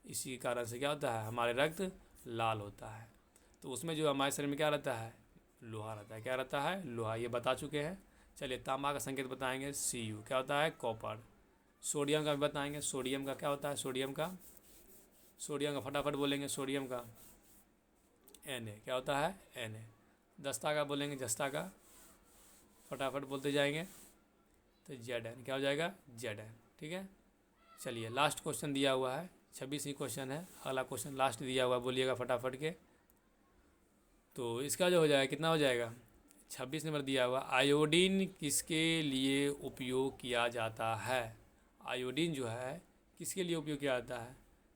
A: इसी कारण से क्या होता है, हमारे रक्त लाल होता है। तो उसमें जो हमारे शरीर में क्या रहता है? लोहा रहता है। क्या रहता है? लोहा। ये बता चुके हैं। चलिए तांबा का संकेत बताएंगे Cu। क्या होता है? कॉपर। सोडियम का भी बताएंगे। सोडियम का क्या होता है? सोडियम का फटाफट बोलेंगे। सोडियम का Na। क्या होता है? Na। दस्ता का बोलेंगे। जस्ता का फटाफट बोलते जाएंगे, तो Zn। क्या हो जाएगा? Zn। ठीक है, चलिए लास्ट क्वेश्चन दिया हुआ है, 26 क्वेश्चन है। अगला क्वेश्चन लास्ट दिया हुआ है, बोलिएगा फटाफट के। तो इसका जो हो जाएगा, कितना हो जाएगा? 26 नंबर दिया हुआ, आयोडीन किसके लिए उपयोग किया जाता है? आयोडीन जो है किसके लिए उपयोग किया जाता है?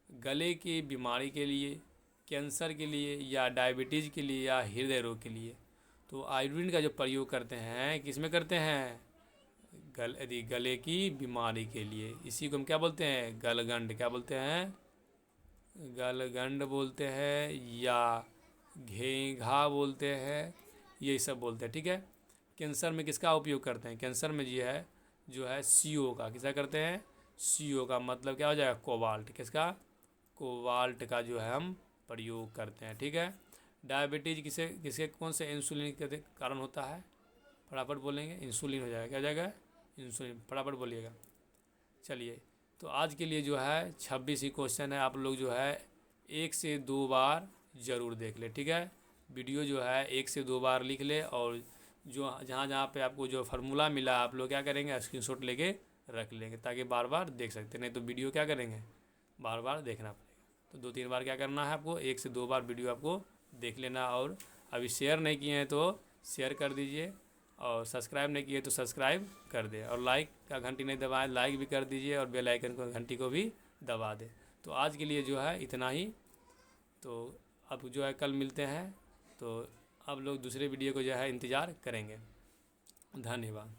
A: गले की बीमारी के लिए, कैंसर के लिए, या डायबिटीज़ के लिए, या हृदय रोग के लिए? तो आयोडीन का जो प्रयोग करते हैं किस में करते हैं? गले की बीमारी के लिए। इसी को हम क्या बोलते हैं? गलगंड। क्या बोलते हैं? गलगंड बोलते हैं, या घेघा बोलते हैं, यही सब बोलते हैं। ठीक है, कैंसर में किसका उपयोग करते हैं? कैंसर में जो है CO का। किसका करते हैं? CO का मतलब क्या हो जाएगा? कोबाल्ट। किसका? कोबाल्ट का जो है हम प्रयोग करते हैं। ठीक है, डायबिटीज़ किसे कौन से इंसुलिन के कारण होता है? फटाफट बोलेंगे। इंसुलिन हो जाएगा। क्या हो जाएगा? इंसुलिन। फटाफट बोलिएगा। चलिए, तो आज के लिए जो है 26 ही क्वेश्चन है। आप लोग जो है 1 से 2 बार ज़रूर देख ले। ठीक है, वीडियो जो है 1 से 2 बार लिख ले, और जो जहाँ जहाँ पे आपको जो फार्मूला मिला आप लोग क्या करेंगे? स्क्रीनशॉट लेके रख लेंगे, ताकि बार बार देख सकते। नहीं तो वीडियो क्या करेंगे? बार बार देखना पड़ेगा। तो 2-3 बार क्या करना है आपको? 1 से 2 बार वीडियो आपको देख लेना। और अभी शेयर नहीं किए हैं तो शेयर कर दीजिए, और सब्सक्राइब नहीं किए तो सब्सक्राइब कर दे, और लाइक का घंटी नहीं दबाएं, लाइक भी कर दीजिए, और बेल आइकन को घंटी को भी दबा दे। तो आज के लिए जो है इतना ही। तो अब जो है कल मिलते हैं। तो आप लोग दूसरे वीडियो को जो है इंतज़ार करेंगे। धन्यवाद।